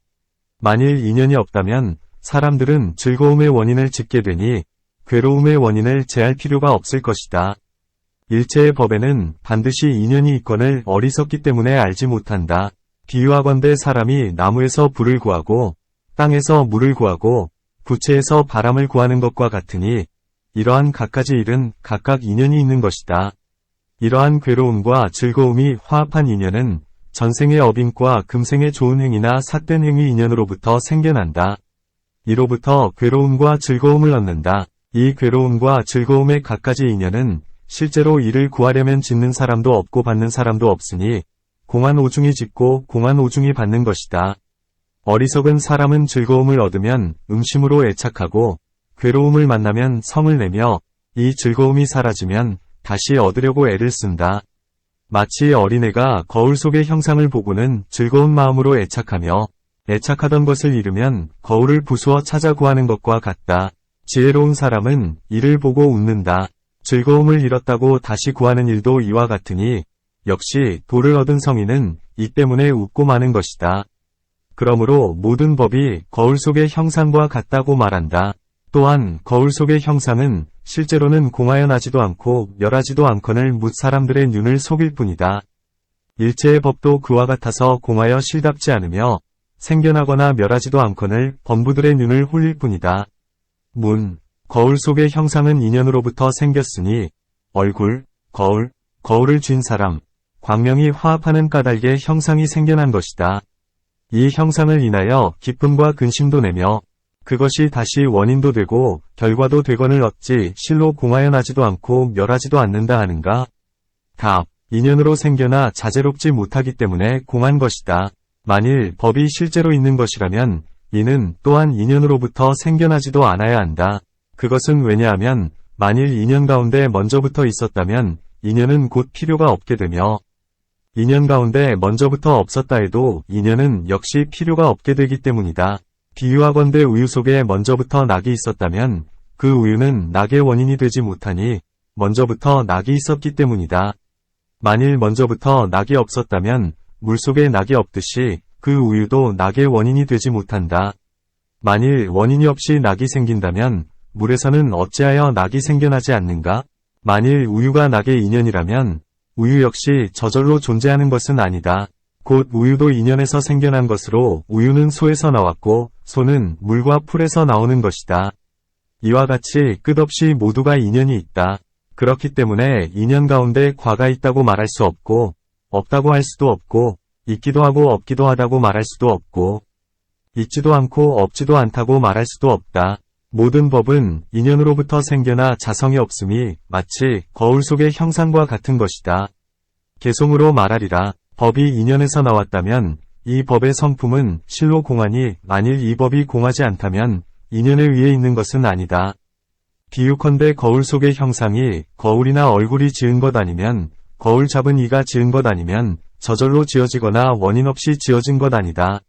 만일 인연이 없다면 사람들은 즐거움의 원인을 짓게 되니 괴로움의 원인을 제할 필요가 없을 것이다. 일체의 법에는 반드시 인연이 있건을 어리석기 때문에 알지 못한다. 비유하건대 사람이 나무에서 불을 구하고 땅에서 물을 구하고 부채에서 바람을 구하는 것과 같으니 이러한 갖가지 일은 각각 인연이 있는 것이다. 이러한 괴로움과 즐거움이 화합한 인연은 전생의 업인과 금생의 좋은 행위나 삿된 행위 인연으로부터 생겨난다. 이로부터 괴로움과 즐거움을 얻는다. 이 괴로움과 즐거움의 갖가지 인연은 실제로 이를 구하려면 짓는 사람도 없고 받는 사람도 없으니 공한 오중이 짓고 공한 오중이 받는 것이다. 어리석은 사람은 즐거움을 얻으면 음심으로 애착하고 괴로움을 만나면 성을 내며 이 즐거움이 사라지면 다시 얻으려고 애를 쓴다. 마치 어린애가 거울 속의 형상을 보고는 즐거운 마음으로 애착하며 애착하던 것을 잃으면 거울을 부수어 찾아 구하는 것과 같다. 지혜로운 사람은 이를 보고 웃는다. 즐거움을 잃었다고 다시 구하는 일도 이와 같으니 역시 도를 얻은 성인은 이 때문에 웃고 마는 것이다. 그러므로 모든 법이 거울 속의 형상과 같다고 말한다. 또한 거울 속의 형상은 실제로는 공하여 나지도 않고 멸하지도 않거늘 뭇 사람들의 눈을 속일 뿐이다. 일체의 법도 그와 같아서 공하여 실답지 않으며 생겨나거나 멸하지도 않거늘 범부들의 눈을 홀릴 뿐이다. 거울 속의 형상은 인연으로부터 생겼으니 얼굴, 거울을 쥔 사람, 광명이 화합하는 까닭에 형상이 생겨난 것이다. 이 형상을 인하여 기쁨과 근심도 내며 그것이 다시 원인도 되고 결과도 되거늘 어찌 실로 공하여 나지도 않고 멸하지도 않는다 하는가? 답. 인연으로 생겨나 자제롭지 못하기 때문에 공한 것이다. 만일 법이 실제로 있는 것이라면 이는 또한 인연으로부터 생겨나지도 않아야 한다. 그것은 왜냐하면 만일 인연 가운데 먼저부터 있었다면 인연은 곧 필요가 없게 되며 인연 가운데 먼저부터 없었다 해도 인연은 역시 필요가 없게 되기 때문이다. 비유하건대 우유 속에 먼저부터 낙이 있었다면 그 우유는 낙의 원인이 되지 못하니 먼저부터 낙이 있었기 때문이다. 만일 먼저부터 낙이 없었다면 물 속에 낙이 없듯이 그 우유도 낙의 원인이 되지 못한다. 만일 원인이 없이 낙이 생긴다면 물에서는 어찌하여 낙이 생겨나지 않는가? 만일 우유가 낙의 인연이라면 우유 역시 저절로 존재하는 것은 아니다. 곧 우유도 인연에서 생겨난 것으로 우유는 소에서 나왔고 소는 물과 풀에서 나오는 것이다. 이와 같이 끝없이 모두가 인연이 있다. 그렇기 때문에 인연 가운데 과가 있다고 말할 수 없고 없다고 할 수도 없고 있기도 하고 없기도 하다고 말할 수도 없고 있지도 않고 없지도 않다고 말할 수도 없다. 모든 법은 인연으로부터 생겨나 자성이 없음이 마치 거울 속의 형상과 같은 것이다. 개송으로 말하리라. 법이 인연에서 나왔다면 이 법의 성품은 실로 공하니 만일 이 법이 공하지 않다면 인연에 의해 있는 것은 아니다. 비유컨대 거울 속의 형상이 거울이나 얼굴이 지은 것 아니면 거울 잡은 이가 지은 것 아니면 저절로 지어지거나 원인 없이 지어진 것 아니다.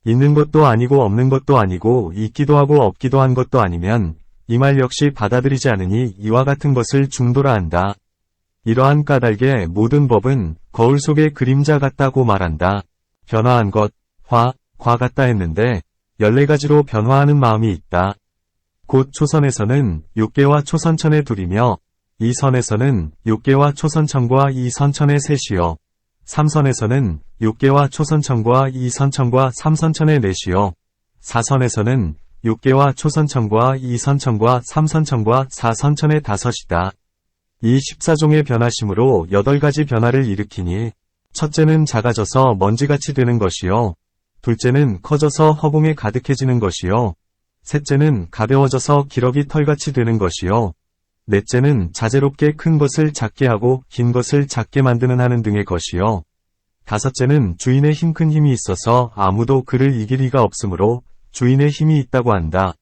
있는 것도 아니고 없는 것도 아니고 있기도 하고 없기도 한 것도 아니면 이 말 역시 받아들이지 않으니 이와 같은 것을 중도라 한다. 이러한 까닭에 모든 법은 거울 속의 그림자 같다고 말한다. 변화한 것, 과 같다 했는데 14가지로 변화하는 마음이 있다. 곧 초선에서는 육계와 초선천의 둘이며 이 선에서는 육계와 초선천과 이 선천의 셋이요. 3선에서는 육계와 초선천과 이 선천과 3선천의 넷이요. 4선에서는 육계와 초선천과 이 선천과 3선천과 4선천의 다섯이다. 이 14종의 변화심으로 8가지 변화를 일으키니 첫째는 작아져서 먼지같이 되는 것이요. 둘째는 커져서 허공에 가득해지는 것이요. 셋째는 가벼워져서 기러기 털같이 되는 것이요. 넷째는 자제롭게 큰 것을 작게 하고 긴 것을 작게 만드는 하는 등의 것이요. 다섯째는 주인의 힘큰 힘이 있어서 아무도 그를 이길 리가 없으므로 주인의 힘이 있다고 한다.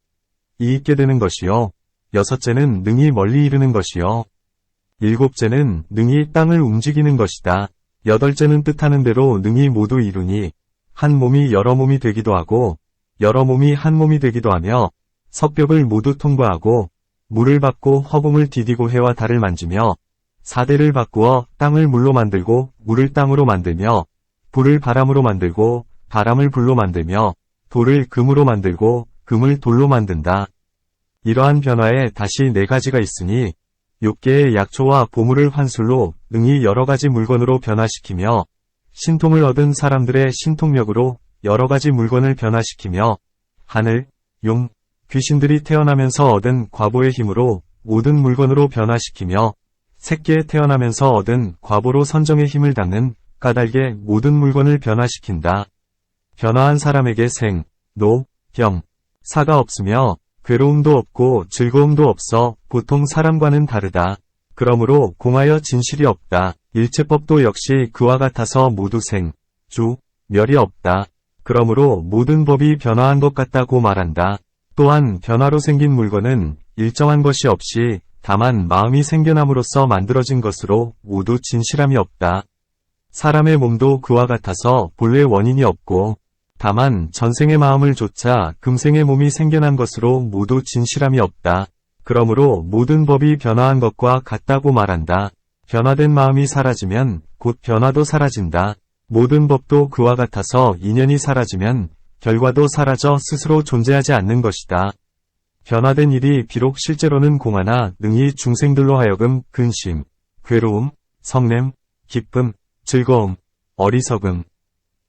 이 있게 되는 것이요. 여섯째는 능히 멀리 이르는 것이요. 일곱째는 능히 땅을 움직이는 것이다. 여덟째는 뜻하는 대로 능히 모두 이루니 한 몸이 여러 몸이 되기도 하고 여러 몸이 한 몸이 되기도 하며 석벽을 모두 통과하고 물을 밟고 허공을 디디고 해와 달을 만지며 사대를 바꾸어 땅을 물로 만들고 물을 땅으로 만들며 불을 바람으로 만들고 바람을 불로 만들며 돌을 금으로 만들고 금을 돌로 만든다. 이러한 변화에 다시 4가지가 있으니 육계의 약초와 보물을 환술로 능히 여러가지 물건으로 변화시키며 신통을 얻은 사람들의 신통력으로 여러가지 물건을 변화시키며 하늘, 용, 귀신들이 태어나면서 얻은 과보의 힘으로 모든 물건으로 변화시키며 새끼에 태어나면서 얻은 과보로 선정의 힘을 닦는 까닭에 모든 물건을 변화시킨다. 변화한 사람에게 생, 노, 병, 사가 없으며 괴로움도 없고 즐거움도 없어 보통 사람과는 다르다. 그러므로 공하여 진실이 없다. 일체법도 역시 그와 같아서 모두 생, 주, 멸이 없다. 그러므로 모든 법이 변화한 것 같다고 말한다. 또한 변화로 생긴 물건은 일정한 것이 없이 다만 마음이 생겨남으로써 만들어진 것으로 모두 진실함이 없다. 사람의 몸도 그와 같아서 본래 원인이 없고 다만 전생의 마음을 좇아 금생의 몸이 생겨난 것으로 모두 진실함이 없다. 그러므로 모든 법이 변화한 것과 같다고 말한다. 변화된 마음이 사라지면 곧 변화도 사라진다. 모든 법도 그와 같아서 인연이 사라지면 결과도 사라져 스스로 존재하지 않는 것이다. 변화된 일이 비록 실제로는 공하나 능히 중생들로 하여금 근심, 괴로움, 성냄, 기쁨, 즐거움, 어리석음,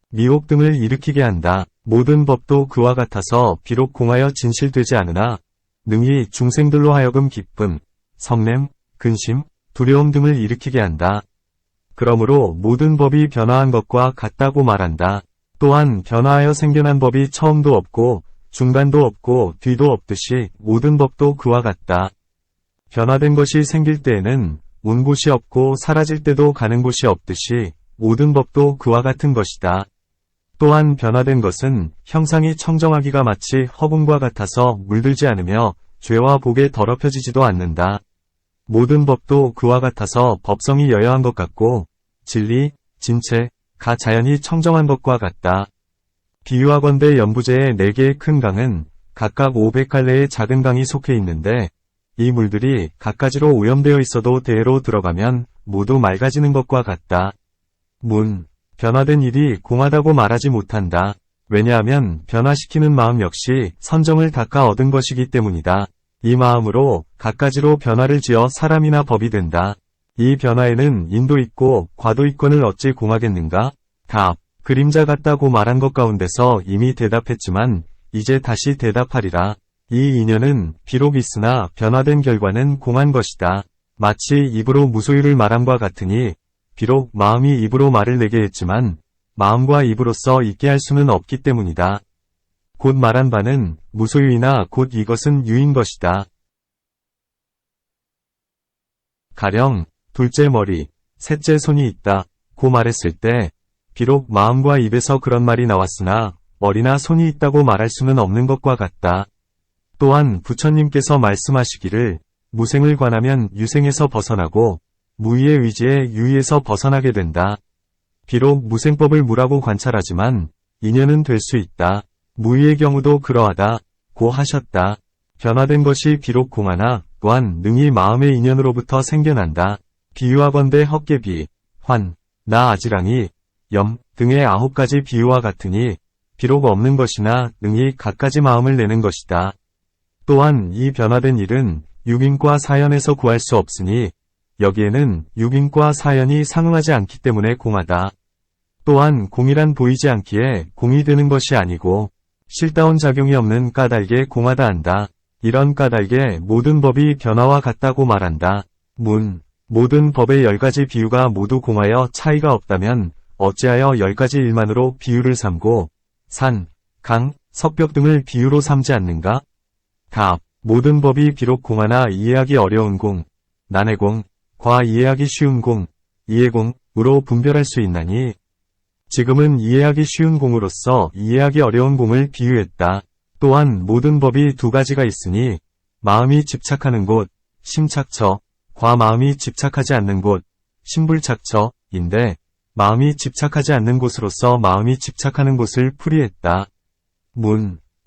미혹 등을 일으키게 한다. 모든 법도 그와 같아서 비록 공하여 진실되지 않으나 능히 중생들로 하여금 기쁨, 성냄, 근심, 두려움 등을 일으키게 한다. 그러므로 모든 법이 변화한 것과 같다고 말한다. 또한 변화하여 생겨난 법이 처음도 없고 중간도 없고 뒤도 없듯이 모든 법도 그와 같다. 변화된 것이 생길 때에는 온 곳이 없고 사라질 때도 가는 곳이 없듯이 모든 법도 그와 같은 것이다. 또한 변화된 것은 형상이 청정하기가 마치 허공과 같아서 물들지 않으며 죄와 복에 더럽혀지지도 않는다. 모든 법도 그와 같아서 법성이 여여한 것 같고 진리, 진체, 가 자연이 청정한 것과 같다. 비유하건대 연부제의 4개의 큰 강은 각각 500갈래의 작은 강이 속해 있는데 이 물들이 갖가지로 오염되어 있어도 대해로 들어가면 모두 맑아지는 것과 같다. 변화된 일이 공하다고 말하지 못한다. 왜냐하면 변화시키는 마음 역시 선정을 닦아 얻은 것이기 때문이다. 이 마음으로 갖가지로 변화를 지어 사람이나 법이 된다. 이 변화에는 인도 있고 과도 있건을 어찌 공하겠는가? 답. 그림자 같다고 말한 것 가운데서 이미 대답했지만 이제 다시 대답하리라. 이 인연은 비록 있으나 변화된 결과는 공한 것이다. 마치 입으로 무소유를 말함과 같으니 비록 마음이 입으로 말을 내게 했지만 마음과 입으로써 있게 할 수는 없기 때문이다. 곧 말한 바는 무소유이나 곧 이것은 유인 것이다. 가령 둘째 머리, 셋째 손이 있다 고 말했을 때 비록 마음과 입에서 그런 말이 나왔으나 머리나 손이 있다고 말할 수는 없는 것과 같다. 또한 부처님께서 말씀하시기를 무생을 관하면 유생에서 벗어나고 무의의 의지에 유의에서 벗어나게 된다. 비록 무생법을 무라고 관찰하지만 인연은 될 수 있다. 무의의 경우도 그러하다 고 하셨다. 변화된 것이 비록 공하나 또한 능히 마음의 인연으로부터 생겨난다. 비유하건대 헛개비, 환, 나 아지랑이, 염 등의 9가지 비유와 같으니 비록 없는 것이나 능히 갖가지 마음을 내는 것이다. 또한 이 변화된 일은 육인과 사연에서 구할 수 없으니 여기에는 육인과 사연이 상응하지 않기 때문에 공하다. 또한 공이란 보이지 않기에 공이 되는 것이 아니고 실다운 작용이 없는 까닭에 공하다 한다. 이런 까닭에 모든 법이 변화와 같다고 말한다. 모든 법의 10가지 비유가 모두 공하여 차이가 없다면 어찌하여 10가지 일만으로 비유를 삼고 산, 강, 석벽 등을 비유로 삼지 않는가? 답. 모든 법이 비록 공하나 이해하기 어려운 공, 난해 공, 과 이해하기 쉬운 공, 이해공으로 분별할 수 있나니 지금은 이해하기 쉬운 공으로서 이해하기 어려운 공을 비유했다. 또한 모든 법이 2가지가 있으니 마음이 집착하는 곳, 심착처, 과 마음이 집착하지 않는 곳, 심불착처인데 마음이 집착하지 않는 곳으로서 마음이 집착하는 곳을 풀이했다.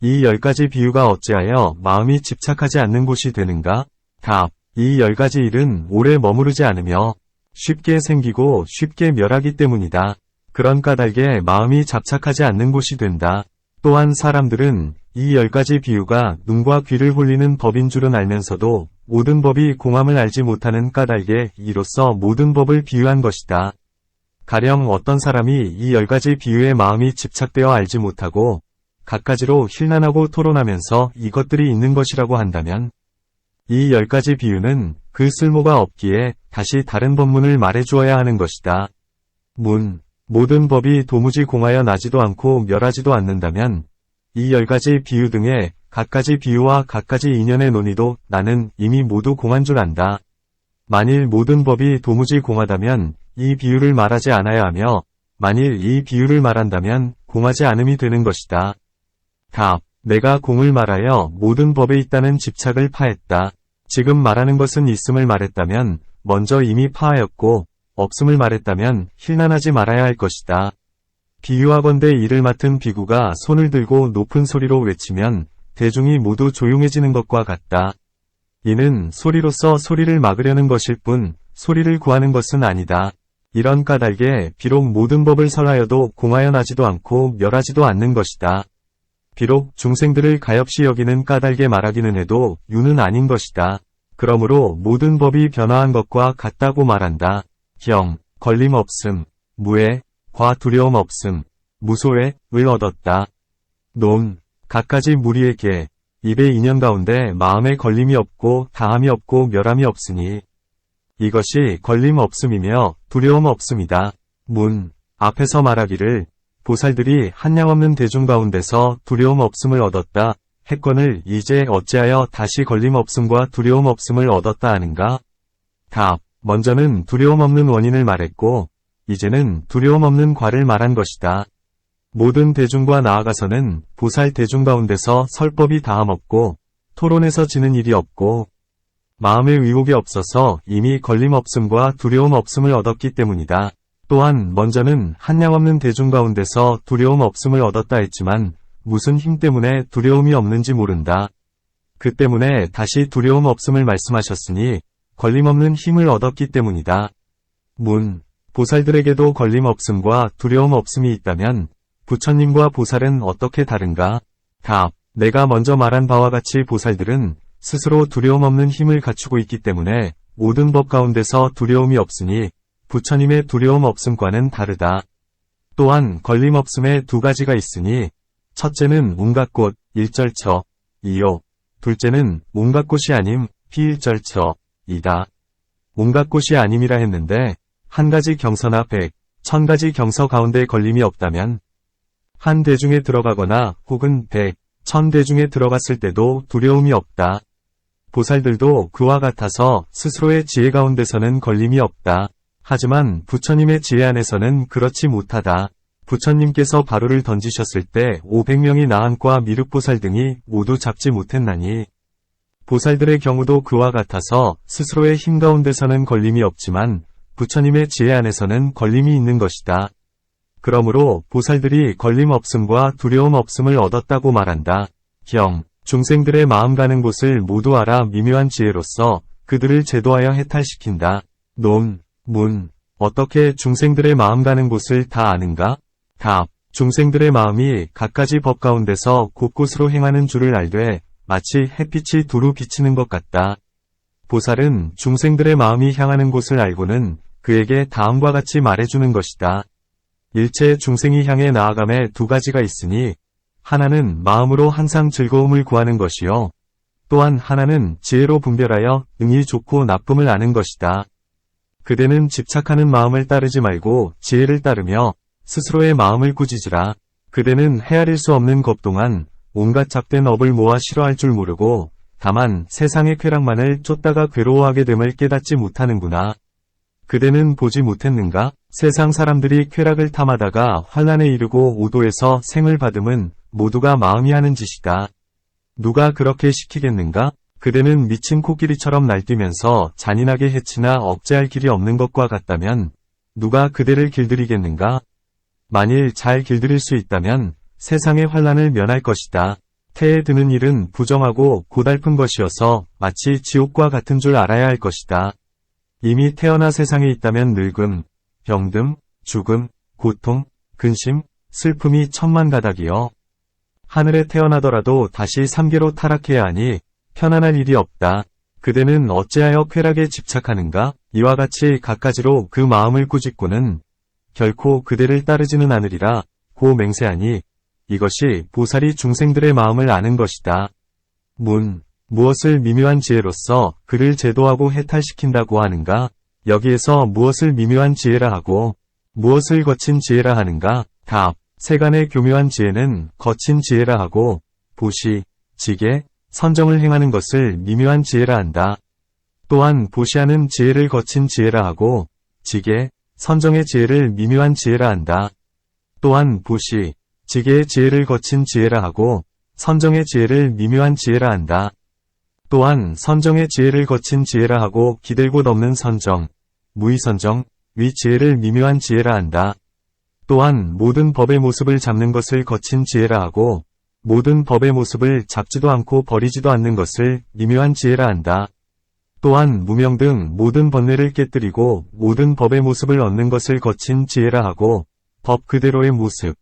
이 10가지 비유가 어찌하여 마음이 집착하지 않는 곳이 되는가? 답. 이 10가지 일은 오래 머무르지 않으며 쉽게 생기고 쉽게 멸하기 때문이다. 그런 까닭에 마음이 잡착하지 않는 곳이 된다. 또한 사람들은 이 10가지 비유가 눈과 귀를 홀리는 법인 줄은 알면서도 모든 법이 공함을 알지 못하는 까닭에 이로써 모든 법을 비유한 것이다. 가령 어떤 사람이 이 10가지 비유에 마음이 집착되어 알지 못하고 갖가지로 힐난하고 토론하면서 이것들이 있는 것이라고 한다면 이 10가지 비유는 그 쓸모가 없기에 다시 다른 법문을 말해주어야 하는 것이다. 모든 법이 도무지 공하여 나지도 않고 멸하지도 않는다면 이 10가지 비유 등의 갖가지 비유와 갖가지 인연의 논의도 나는 이미 모두 공한 줄 안다. 만일 모든 법이 도무지 공하다면 이 비유를 말하지 않아야 하며 만일 이 비유를 말한다면 공하지 않음이 되는 것이다. 답. 내가 공을 말하여 모든 법에 있다는 집착을 파했다. 지금 말하는 것은 있음을 말했다면 먼저 이미 파하였고 없음을 말했다면 힐난하지 말아야 할 것이다. 비유하건대 이를 맡은 비구가 손을 들고 높은 소리로 외치면 대중이 모두 조용해지는 것과 같다. 이는 소리로서 소리를 막으려는 것일 뿐 소리를 구하는 것은 아니다. 이런 까닭에 비록 모든 법을 설하여도 공하여 나지도 않고 멸하지도 않는 것이다. 비록 중생들을 가엾이 여기는 까닭에 말하기는 해도 유는 아닌 것이다. 그러므로 모든 법이 변화한 것과 같다고 말한다. 경, 걸림 없음, 무해, 과 두려움 없음, 무소해, 을 얻었다. 논, 갖가지 무리에게 입의 인연 가운데 마음에 걸림이 없고 다함이 없고 멸함이 없으니 이것이 걸림 없음이며 두려움 없음이다. 문, 앞에서 말하기를 보살들이 한량없는 대중 가운데서 두려움 없음을 얻었다 했거늘 이제 어찌하여 다시 걸림 없음과 두려움 없음을 얻었다 하는가? 답, 먼저는 두려움 없는 원인을 말했고 이제는 두려움 없는 과를 말한 것이다. 모든 대중과 나아가서는 보살 대중 가운데서 설법이 다함없고 토론에서 지는 일이 없고 마음의 의혹이 없어서 이미 걸림 없음과 두려움 없음을 얻었기 때문이다. 또한 먼저는 한량없는 대중 가운데서 두려움 없음을 얻었다 했지만 무슨 힘 때문에 두려움이 없는지 모른다. 그 때문에 다시 두려움 없음을 말씀하셨으니 걸림없는 힘을 얻었기 때문이다. 문, 보살들에게도 걸림 없음과 두려움 없음이 있다면 부처님과 보살은 어떻게 다른가? 답, 내가 먼저 말한 바와 같이 보살들은 스스로 두려움 없는 힘을 갖추고 있기 때문에 모든 법 가운데서 두려움이 없으니 부처님의 두려움 없음과는 다르다. 또한 걸림 없음에 두 가지가 있으니 첫째는 온갖 곳, 일절처, 이요. 둘째는 온갖 곳이 아님, 피일절처, 이다. 온갖 곳이 아님이라 했는데 한 가지 경서나 100, 1000가지 경서 가운데 걸림이 없다면 한 대중에 들어가거나 혹은 100, 1000대중에 들어갔을 때도 두려움이 없다. 보살들도 그와 같아서 스스로의 지혜 가운데서는 걸림이 없다. 하지만 부처님의 지혜 안에서는 그렇지 못하다. 부처님께서 바로를 던지셨을 때 500명이 나한과 미륵보살 등이 모두 잡지 못했나니 보살들의 경우도 그와 같아서 스스로의 힘 가운데서는 걸림이 없지만 부처님의 지혜 안에서는 걸림이 있는 것이다. 그러므로 보살들이 걸림 없음과 두려움 없음을 얻었다고 말한다. 경, 중생들의 마음 가는 곳을 모두 알아 미묘한 지혜로서 그들을 제도하여 해탈시킨다. 논, 문, 어떻게 중생들의 마음 가는 곳을 다 아는가? 답, 중생들의 마음이 갖가지 법 가운데서 곳곳으로 행하는 줄을 알되 마치 햇빛이 두루 비치는 것 같다. 보살은 중생들의 마음이 향하는 곳을 알고는 그에게 다음과 같이 말해주는 것이다. 일체 중생이 향해 나아감에 두 가지가 있으니 하나는 마음으로 항상 즐거움을 구하는 것이요. 또한 하나는 지혜로 분별하여 응이 좋고 나쁨을 아는 것이다. 그대는 집착하는 마음을 따르지 말고 지혜를 따르며 스스로의 마음을 꾸짖으라. 그대는 헤아릴 수 없는 것 동안 온갖 잡된 업을 모아 싫어할 줄 모르고 다만 세상의 쾌락만을 쫓다가 괴로워하게 됨을 깨닫지 못하는구나. 그대는 보지 못했는가? 세상 사람들이 쾌락을 탐하다가 환란에 이르고 오도에서 생을 받음은 모두가 마음이 하는 짓이다. 누가 그렇게 시키겠는가? 그대는 미친 코끼리처럼 날뛰면서 잔인하게 해치나 억제할 길이 없는 것과 같다면 누가 그대를 길들이겠는가? 만일 잘 길들일 수 있다면 세상의 환란을 면할 것이다. 태에 드는 일은 부정하고 고달픈 것이어서 마치 지옥과 같은 줄 알아야 할 것이다. 이미 태어나 세상에 있다면 늙음, 병듦, 죽음, 고통, 근심, 슬픔이 천만 가닥이여. 하늘에 태어나더라도 다시 삼계로 타락해야 하니 편안할 일이 없다. 그대는 어찌하여 쾌락에 집착하는가? 이와 같이 갖가지로 그 마음을 꾸짖고는 결코 그대를 따르지는 않으리라 고 맹세하니 이것이 보살이 중생들의 마음을 아는 것이다. 문, 무엇을 미묘한 지혜로서 그를 제도하고 해탈시킨다고 하는가? 여기에서 무엇을 미묘한 지혜라 하고 무엇을 거친 지혜라 하는가? 답, 세간의 교묘한 지혜는 거친 지혜라 하고 보시, 지계, 선정을 행하는 것을 미묘한 지혜라 한다. 또한 보시하는 지혜를 거친 지혜라 하고 지계, 선정의 지혜를 미묘한 지혜라 한다. 또한 보시, 지계의 지혜를 거친 지혜라 하고 선정의 지혜를 미묘한 지혜라 한다. 또한 선정의 지혜를 거친 지혜라 하고 기댈 곳 없는 선정, 무의선정, 위 지혜를 미묘한 지혜라 한다. 또한 모든 법의 모습을 잡는 것을 거친 지혜라 하고 모든 법의 모습을 잡지도 않고 버리지도 않는 것을 미묘한 지혜라 한다. 또한 무명 등 모든 번뇌를 깨뜨리고 모든 법의 모습을 얻는 것을 거친 지혜라 하고 법 그대로의 모습,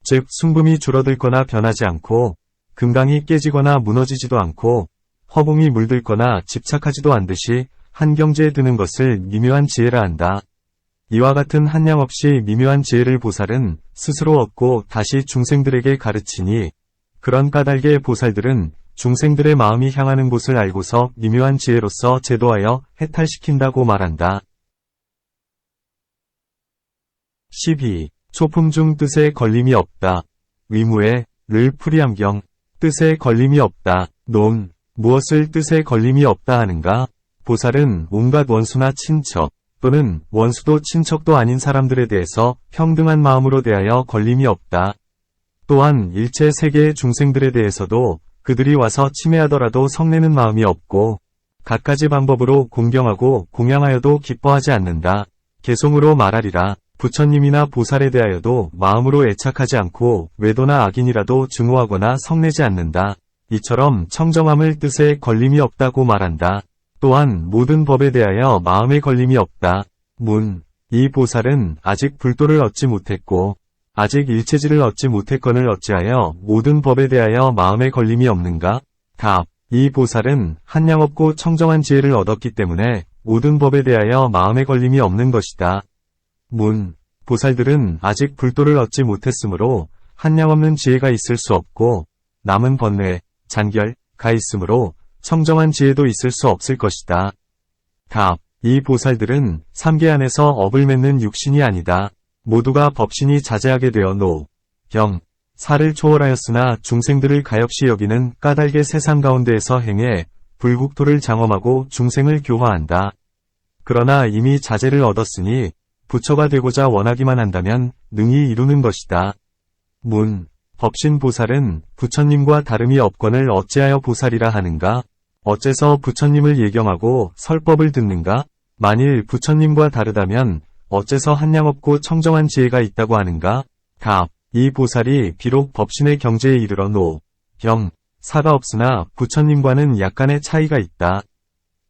즉 순금이 줄어들거나 변하지 않고 금강이 깨지거나 무너지지도 않고 허공이 물들거나 집착하지도 않듯이 한 경지에 드는 것을 미묘한 지혜라 한다. 이와 같은 한량 없이 미묘한 지혜를 보살은 스스로 얻고 다시 중생들에게 가르치니 그런 까닭의 보살들은 중생들의 마음이 향하는 곳을 알고서 미묘한 지혜로서 제도하여 해탈시킨다고 말한다. 12. 초품 중 뜻에 걸림이 없다. 위무에 를 풀이함경. 뜻에 걸림이 없다. 논. 무엇을 뜻에 걸림이 없다 하는가? 보살은 온갖 원수나 친척 또는 원수도 친척도 아닌 사람들에 대해서 평등한 마음으로 대하여 걸림이 없다. 또한 일체 세계의 중생들에 대해서도 그들이 와서 침해하더라도 성내는 마음이 없고 갖가지 방법으로 공경하고 공양하여도 기뻐하지 않는다. 개송으로 말하리라. 부처님이나 보살에 대하여도 마음으로 애착하지 않고 외도나 악인이라도 증오하거나 성내지 않는다. 이처럼 청정함을 뜻에 걸림이 없다고 말한다. 또한 모든 법에 대하여 마음에 걸림이 없다. 문. 이 보살은 아직 불도를 얻지 못했고 아직 일체지를 얻지 못했거늘 어찌하여 모든 법에 대하여 마음에 걸림이 없는가? 답. 이 보살은 한량 없고 청정한 지혜를 얻었기 때문에 모든 법에 대하여 마음에 걸림이 없는 것이다. 문. 보살들은 아직 불도를 얻지 못했으므로 한량 없는 지혜가 있을 수 없고 남은 번뇌, 잔결가 있으므로 청정한 지혜도 있을 수 없을 것이다. 답. 이 보살들은 삼계 안에서 업을 맺는 육신이 아니다. 모두가 법신이 자제하게 되어 노, 경, 사를 초월하였으나 중생들을 가엾이 여기는 까닭의 세상 가운데에서 행해 불국토를 장엄하고 중생을 교화한다. 그러나 이미 자제를 얻었으니 부처가 되고자 원하기만 한다면 능히 이루는 것이다. 문. 법신 보살은 부처님과 다름이 없거늘 어찌하여 보살이라 하는가? 어째서 부처님을 예경하고 설법을 듣는가? 만일 부처님과 다르다면 어째서 한량 없고 청정한 지혜가 있다고 하는가? 답. 이 보살이 비록 법신의 경지에 이르러 노, 경, 사가 없으나 부처님과는 약간의 차이가 있다.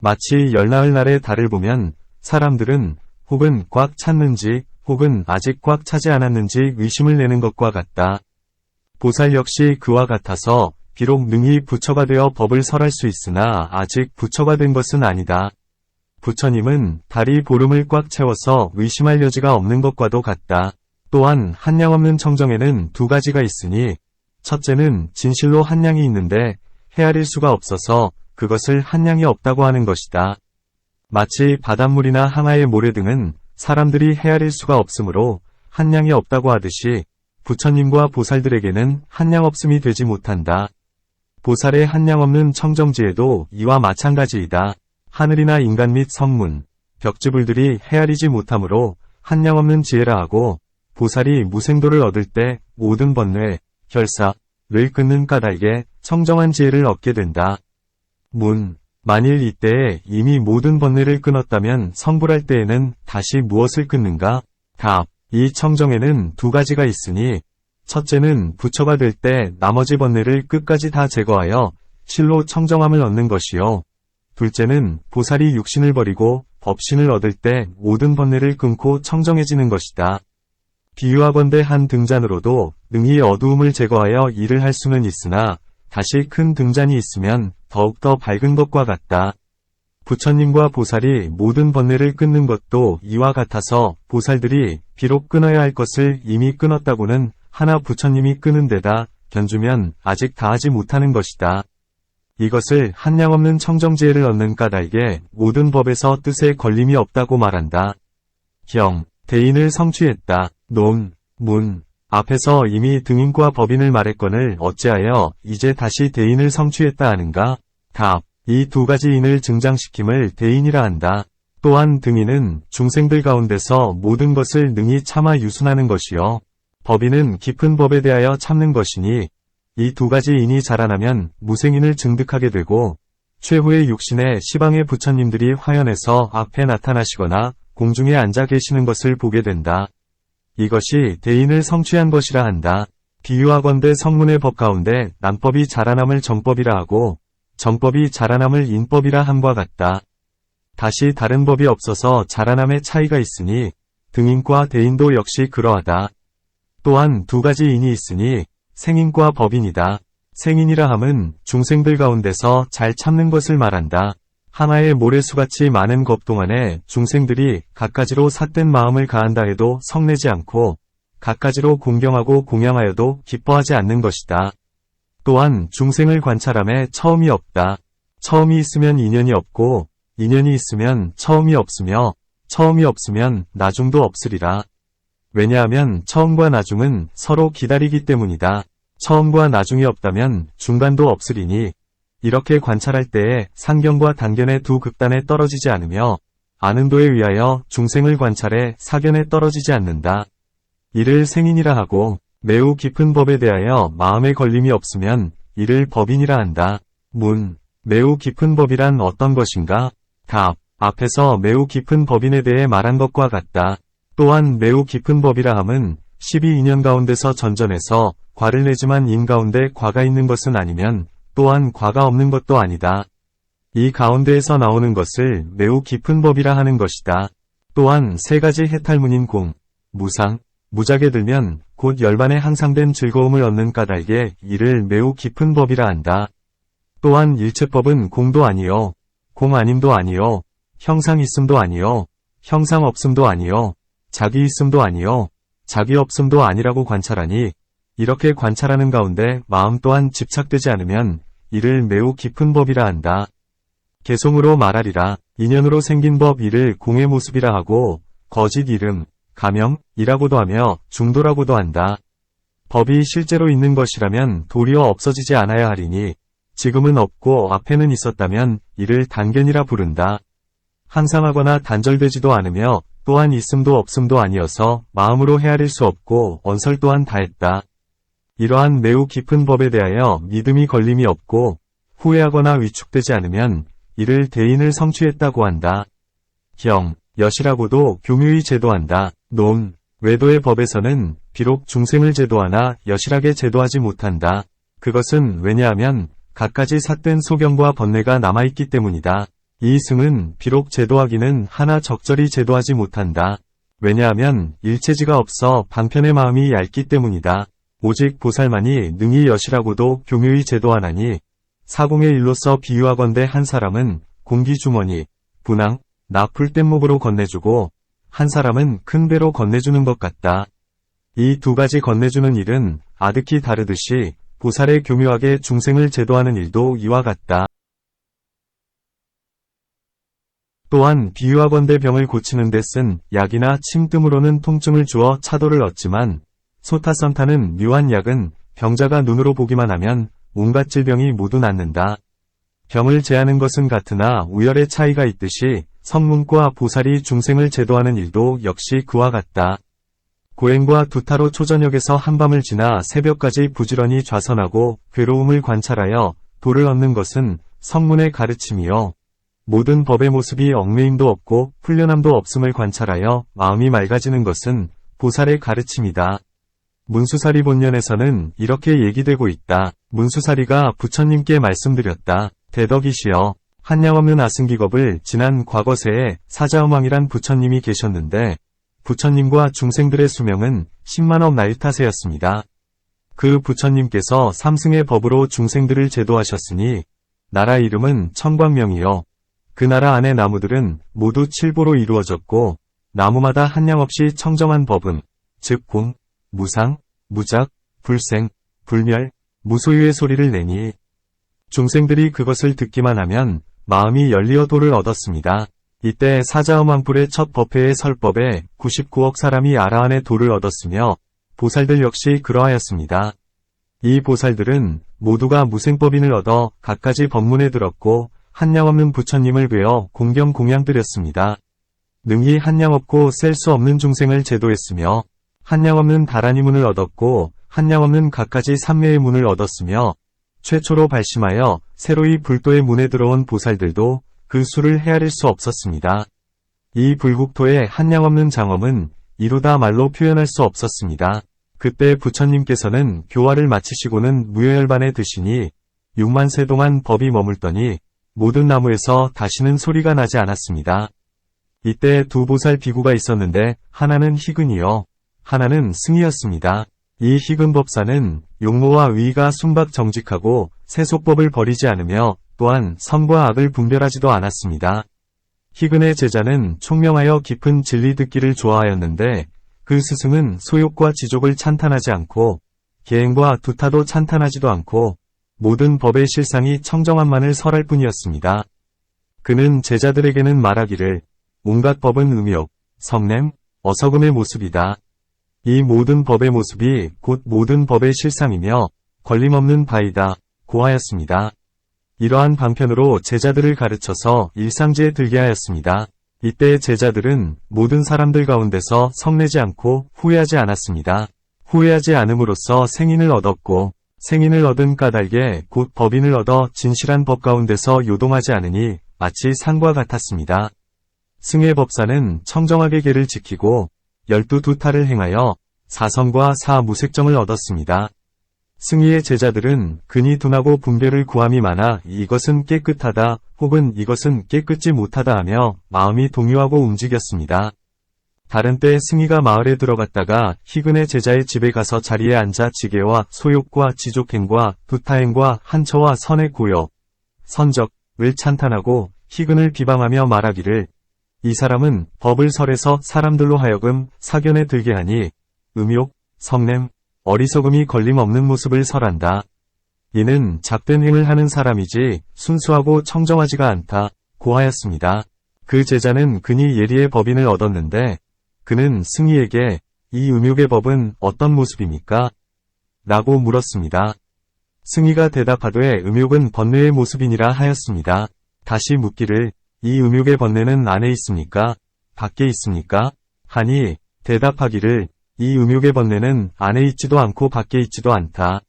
마치 열나흘 날의 달을 보면 사람들은 혹은 꽉 찼는지 혹은 아직 꽉 차지 않았는지 의심을 내는 것과 같다. 보살 역시 그와 같아서 비록 능히 부처가 되어 법을 설할 수 있으나 아직 부처가 된 것은 아니다. 부처님은 달이 보름을 꽉 채워서 의심할 여지가 없는 것과도 같다. 또한 한량 없는 청정에는 두 가지가 있으니 첫째는 진실로 한량이 있는데 헤아릴 수가 없어서 그것을 한량이 없다고 하는 것이다. 마치 바닷물이나 항아의 모래 등은 사람들이 헤아릴 수가 없으므로 한량이 없다고 하듯이 부처님과 보살들에게는 한량 없음이 되지 못한다. 보살의 한량 없는 청정지혜도 이와 마찬가지이다. 하늘이나 인간 및 성문, 벽지불들이 헤아리지 못하므로 한량 없는 지혜라 하고 보살이 무생도를 얻을 때 모든 번뇌, 결사를 끊는 까닭에 청정한 지혜를 얻게 된다. 문. 만일 이때에 이미 모든 번뇌를 끊었다면 성불할 때에는 다시 무엇을 끊는가? 답. 이 청정에는 두 가지가 있으니 첫째는 부처가 될 때 나머지 번뇌를 끝까지 다 제거하여 실로 청정함을 얻는 것이요. 둘째는 보살이 육신을 버리고 법신을 얻을 때 모든 번뇌를 끊고 청정해지는 것이다. 비유하건대 한 등잔으로도 능히 어두움을 제거하여 일을 할 수는 있으나 다시 큰 등잔이 있으면 더욱더 밝은 것과 같다. 부처님과 보살이 모든 번뇌를 끊는 것도 이와 같아서 보살들이 비록 끊어야 할 것을 이미 끊었다고는 하나 부처님이 끊은 데다 견주면 아직 다하지 못하는 것이다. 이것을 한량 없는 청정지혜를 얻는 까닭에 모든 법에서 뜻에 걸림이 없다고 말한다. 경. 대인을 성취했다. 논. 문. 앞에서 이미 등인과 법인을 말했거늘 어찌하여 이제 다시 대인을 성취했다 하는가? 답. 이 두 가지 인을 증장시킴을 대인이라 한다. 또한 등인은 중생들 가운데서 모든 것을 능히 참아 유순하는 것이요. 법인은 깊은 법에 대하여 참는 것이니 이 두 가지 인이 자라나면 무생인을 증득하게 되고 최후의 육신의 시방의 부처님들이 화연해서 앞에 나타나시거나 공중에 앉아 계시는 것을 보게 된다. 이것이 대인을 성취한 것이라 한다. 비유하건대 성문의 법 가운데 난법이 자라남을 정법이라 하고 정법이 자라남을 인법이라 함과 같다. 다시 다른 법이 없어서 자라남의 차이가 있으니 등인과 대인도 역시 그러하다. 또한 두 가지 인이 있으니 생인과 법인이다. 생인이라 함은 중생들 가운데서 잘 참는 것을 말한다. 하나의 모래수같이 많은 것 동안에 중생들이 갖가지로 삿된 마음을 가한다 해도 성내지 않고 갖가지로 공경하고 공양하여도 기뻐하지 않는 것이다. 또한 중생을 관찰함에 처음이 없다. 처음이 있으면 인연이 없고 인연이 있으면 처음이 없으며 처음이 없으면 나중도 없으리라. 왜냐하면 처음과 나중은 서로 기다리기 때문이다. 처음과 나중이 없다면 중간도 없으리니 이렇게 관찰할 때에 상견과 단견의 두 극단에 떨어지지 않으며 아는도에 의하여 중생을 관찰해 사견에 떨어지지 않는다. 이를 생인이라 하고 매우 깊은 법에 대하여 마음에 걸림이 없으면 이를 법인이라 한다. 문. 매우 깊은 법이란 어떤 것인가? 답. 앞에서 매우 깊은 법인에 대해 말한 것과 같다. 또한 매우 깊은 법이라 함은 12인연 가운데서 전전해서 과를 내지만 인 가운데 과가 있는 것은 아니면 또한 과가 없는 것도 아니다. 이 가운데에서 나오는 것을 매우 깊은 법이라 하는 것이다. 또한 세 가지 해탈문인 공, 무상, 무작에 들면 곧 열반에 항상된 즐거움을 얻는 까닭에 이를 매우 깊은 법이라 한다. 또한 일체법은 공도 아니요, 공 아님도 아니요, 형상 있음도 아니요, 형상 없음도 아니요, 자기 있음도 아니요, 자기 없음도 아니라고 관찰하니 이렇게 관찰하는 가운데 마음 또한 집착되지 않으면 이를 매우 깊은 법이라 한다. 개송으로 말하리라. 인연으로 생긴 법 이를 공의 모습이라 하고 거짓 이름, 가명이라고도 하며 중도라고도 한다. 법이 실제로 있는 것이라면 도리어 없어지지 않아야 하리니 지금은 없고 앞에는 있었다면 이를 단견이라 부른다. 항상하거나 단절되지도 않으며 또한 있음도 없음도 아니어서 마음으로 헤아릴 수 없고 언설 또한 다했다. 이러한 매우 깊은 법에 대하여 믿음이 걸림이 없고 후회하거나 위축되지 않으면 이를 대인을 성취했다고 한다. 경, 여시라고도 교묘히 제도한다. 논, 외도의 법에서는 비록 중생을 제도하나 여실하게 제도하지 못한다. 그것은 왜냐하면 갖가지 삿된 소경과 번뇌가 남아있기 때문이다. 이 승은 비록 제도하기는 하나 적절히 제도하지 못한다. 왜냐하면 일체지가 없어 방편의 마음이 얇기 때문이다. 오직 보살만이 능히 여시라고도 교묘히 제도하나니 사공의 일로서 비유하건대 한 사람은 공기주머니, 분황, 나풀 뗏목으로 건네주고 한 사람은 큰 배로 건네주는 것 같다. 이 두 가지 건네주는 일은 아득히 다르듯이 보살의 교묘하게 중생을 제도하는 일도 이와 같다. 또한 비유하건대 병을 고치는 데 쓴 약이나 침뜸으로는 통증을 주어 차도를 얻지만 소타선타는 묘한 약은 병자가 눈으로 보기만 하면 온갖 질병이 모두 낫는다. 병을 제하는 것은 같으나 우열의 차이가 있듯이 성문과 보살이 중생을 제도하는 일도 역시 그와 같다. 고행과 두타로 초저녁에서 한밤을 지나 새벽까지 부지런히 좌선하고 괴로움을 관찰하여 도를 얻는 것은 성문의 가르침이요. 모든 법의 모습이 얽매임도 없고 풀려남도 없음을 관찰하여 마음이 맑아지는 것은 보살의 가르침이다. 문수사리 본년에서는 이렇게 얘기되고 있다. 문수사리가 부처님께 말씀드렸다. 대덕이시여, 한량없는 아승기겁을 지난 과거세에 사자음왕이란 부처님이 계셨는데 부처님과 중생들의 수명은 10만억 나일타세였습니다. 그 부처님께서 삼승의 법으로 중생들을 제도하셨으니 나라 이름은 청광명이요. 그 나라 안의 나무들은 모두 칠보로 이루어졌고 나무마다 한량없이 청정한 법음, 즉 공, 무상, 무작, 불생, 불멸, 무소유의 소리를 내니 중생들이 그것을 듣기만 하면 마음이 열리어 도를 얻었습니다. 이때 사자음왕불의 첫 법회의 설법에 99억 사람이 아라한의 도를 얻었으며 보살들 역시 그러하였습니다. 이 보살들은 모두가 무생법인을 얻어 갖가지 법문에 들었고 한량없는 부처님을 뵈어 공경 공양드렸습니다. 능히 한량없고 셀 수 없는 중생을 제도했으며 한량없는 다라니 문을 얻었고 한량없는 갖가지 삼매의 문을 얻었으며 최초로 발심하여 새로이 불도의 문에 들어온 보살들도 그 수를 헤아릴 수 없었습니다. 이 불국토의 한량없는 장엄은 이루다 말로 표현할 수 없었습니다. 그때 부처님께서는 교화를 마치시고는 무효열반에 드시니 6만 세 동안 법이 머물더니 모든 나무에서 다시는 소리가 나지 않았습니다. 이때 두 보살 비구가 있었는데 하나는 희근이요, 하나는 승이었습니다. 이 희근 법사는 용모와 의의가 순박 정직하고 세속법을 버리지 않으며 또한 선과 악을 분별하지도 않았습니다. 희근의 제자는 총명하여 깊은 진리 듣기를 좋아하였는데 그 스승은 소욕과 지족을 찬탄하지 않고 계행과 두타도 찬탄하지도 않고 모든 법의 실상이 청정함만을 설할 뿐이었습니다. 그는 제자들에게는 말하기를 온갖 법은 음욕, 성냄, 어서금의 모습이다. 이 모든 법의 모습이 곧 모든 법의 실상이며 걸림없는 바이다 고하였습니다. 이러한 방편으로 제자들을 가르쳐서 일상지에 들게 하였습니다. 이때 제자들은 모든 사람들 가운데서 성내지 않고 후회하지 않았습니다. 후회하지 않음으로써 생인을 얻었고 생인을 얻은 까닭에 곧 법인을 얻어 진실한 법 가운데서 요동하지 않으니 마치 산과 같았습니다. 승의 법사는 청정하게 계를 지키고 12두타를 행하여 사성과 사무색정을 얻었습니다. 승희의 제자들은 근이 둔하고 분별을 구함이 많아 이것은 깨끗하다 혹은 이것은 깨끗지 못하다 하며 마음이 동요하고 움직였습니다. 다른 때 승희가 마을에 들어갔다가 희근의 제자의 집에 가서 자리에 앉아 지계와 소욕과 지족행과 두타행과 한처와 선의 고역, 선적을 찬탄하고 희근을 비방하며 말하기를 이 사람은 법을 설해서 사람들로 하여금 사견에 들게 하니 음욕, 성냄, 어리석음이 걸림없는 모습을 설한다. 이는 잡된 행을 하는 사람이지 순수하고 청정하지가 않다 고하였습니다. 그 제자는 근이 예리의 법인을 얻었는데 그는 승희에게 이 음욕의 법은 어떤 모습입니까? 라고 물었습니다. 승희가 대답하되 음욕은 번뇌의 모습이니라 하였습니다. 다시 묻기를 이 음욕의 번뇌는 안에 있습니까? 밖에 있습니까? 하니 대답하기를 이 음욕의 번뇌는 안에 있지도 않고 밖에 있지도 않다.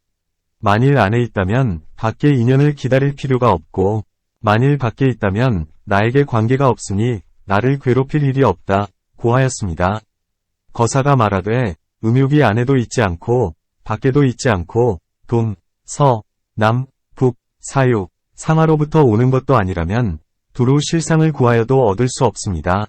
만일 안에 있다면 밖에 인연을 기다릴 필요가 없고 만일 밖에 있다면 나에게 관계가 없으니 나를 괴롭힐 일이 없다 고하였습니다. 거사가 말하되 음욕이 안에도 있지 않고 밖에도 있지 않고 동, 서, 남, 북, 사유, 상하로부터 오는 것도 아니라면 두루 실상을 구하여도 얻을 수 없습니다.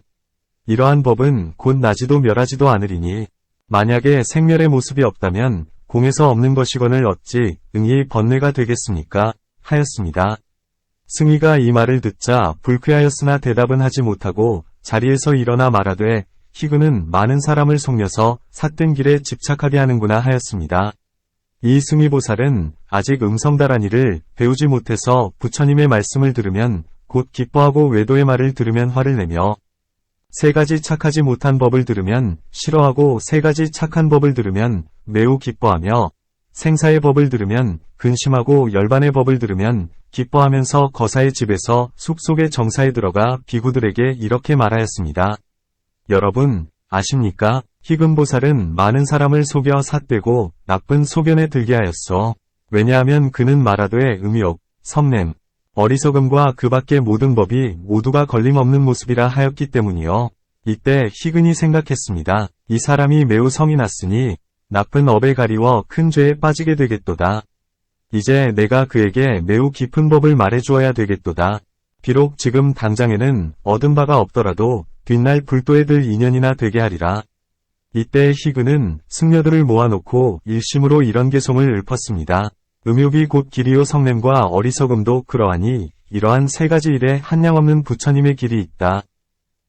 이러한 법은 곧 나지도 멸하지도 않으리니 만약에 생멸의 모습이 없다면 공에서 없는 것이거늘 어찌 응이 번뇌가 되겠습니까? 하였습니다. 승희가 이 말을 듣자 불쾌하였으나 대답은 하지 못하고 자리에서 일어나 말하되 희근은 많은 사람을 속여서 삿된 길에 집착하게 하는구나 하였습니다. 이 승희보살은 아직 음성다란이를 배우지 못해서 부처님의 말씀을 들으면 곧 기뻐하고 외도의 말을 들으면 화를 내며 세 가지 착하지 못한 법을 들으면 싫어하고 세 가지 착한 법을 들으면 매우 기뻐하며 생사의 법을 들으면 근심하고 열반의 법을 들으면 기뻐하면서 거사의 집에서 숲속의 정사에 들어가 비구들에게 이렇게 말하였습니다. 여러분 아십니까? 희근보살은 많은 사람을 속여 삿되고 나쁜 소견에 들게 하였어. 왜냐하면 그는 말하되 음욕, 성냄, 어리석음과 그 밖의 모든 법이 모두가 걸림없는 모습이라 하였기 때문이요. 이때 희근이 생각했습니다. 이 사람이 매우 성이 났으니 나쁜 업에 가리워 큰 죄에 빠지게 되겠도다. 이제 내가 그에게 매우 깊은 법을 말해주어야 되겠도다. 비록 지금 당장에는 얻은 바가 없더라도 뒷날 불도에 들 인연이나 되게 하리라. 이때 희근은 승려들을 모아놓고 일심으로 이런 개송을 읊었습니다. 음욕이 곧 길이요 성냄과 어리석음도 그러하니 이러한 세 가지 일에 한량없는 부처님의 길이 있다.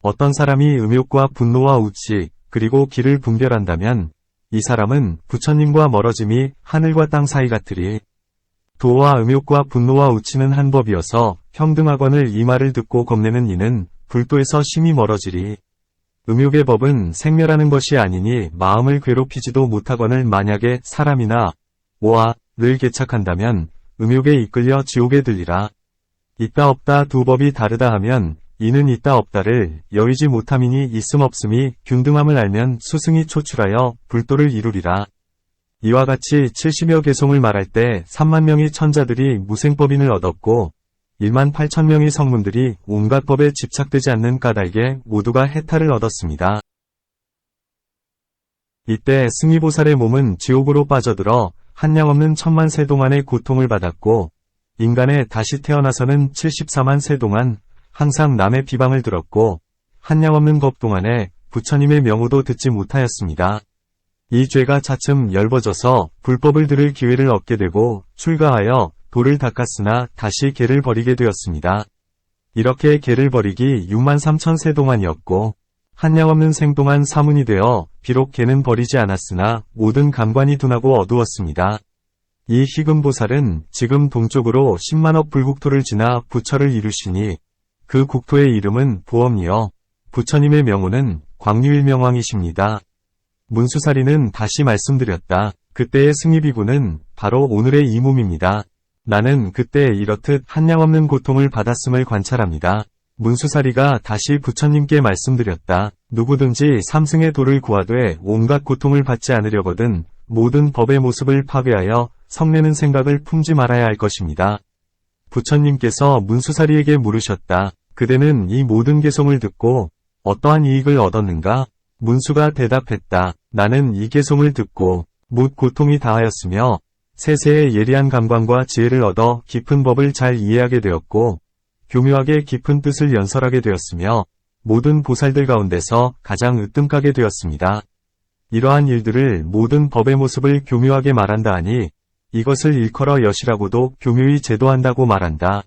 어떤 사람이 음욕과 분노와 우치 그리고 길을 분별한다면 이 사람은 부처님과 멀어짐이 하늘과 땅 사이 같으리. 도와 음욕과 분노와 우치는 한 법이어서 평등하거늘 이 말을 듣고 겁내는 이는 불도에서 심히 멀어지리. 음욕의 법은 생멸하는 것이 아니니 마음을 괴롭히지도 못하거늘 만약에 사람이나 오와 늘 개착한다면 음욕에 이끌려 지옥에 들리라. 있다 없다 두 법이 다르다 하면 이는 있다 없다를 여의지 못함이니 있음 없음이 균등함을 알면 수승이 초출하여 불도를 이루리라. 이와 같이 70여 개송을 말할 때 3만 명의 천자들이 무생법인을 얻었고 18,000명의 성문들이 온갖 법에 집착되지 않는 까닭에 모두가 해탈을 얻었습니다. 이때 승위보살의 몸은 지옥으로 빠져들어 한량없는 1000만 세 동안의 고통을 받았고, 인간에 다시 태어나서는 74만 세 동안 항상 남의 비방을 들었고, 한량없는 법 동안에 부처님의 명호도 듣지 못하였습니다. 이 죄가 차츰 엷어져서 불법을 들을 기회를 얻게 되고 출가하여 도를 닦았으나 다시 개를 버리게 되었습니다. 이렇게 개를 버리기 63,000세 동안이었고 한량없는 생 동안 사문이 되어 비록 개는 버리지 않았으나 모든 감관이 둔하고 어두웠습니다. 이 희금보살은 지금 동쪽으로 10만억 불국토를 지나 부처를 이루시니 그 국토의 이름은 보엄이요 부처님의 명호는 광유일명왕이십니다. 문수사리는 다시 말씀드렸다. 그때의 승희비구는 바로 오늘의 이 몸입니다. 나는 그때 이렇듯 한량없는 고통을 받았음을 관찰합니다. 문수사리가 다시 부처님께 말씀드렸다. 누구든지 삼승의 도를 구하되 온갖 고통을 받지 않으려거든 모든 법의 모습을 파괴하여 성내는 생각을 품지 말아야 할 것입니다. 부처님께서 문수사리에게 물으셨다. 그대는 이 모든 개송을 듣고 어떠한 이익을 얻었는가? 문수가 대답했다. 나는 이 개송을 듣고 못 고통이 다하였으며 세세의 예리한 감관과 지혜를 얻어 깊은 법을 잘 이해하게 되었고 교묘하게 깊은 뜻을 연설하게 되었으며 모든 보살들 가운데서 가장 으뜸가게 되었습니다. 이러한 일들을 모든 법의 모습을 교묘하게 말한다 하니 이것을 일컬어 여시라고도 교묘히 제도한다고 말한다.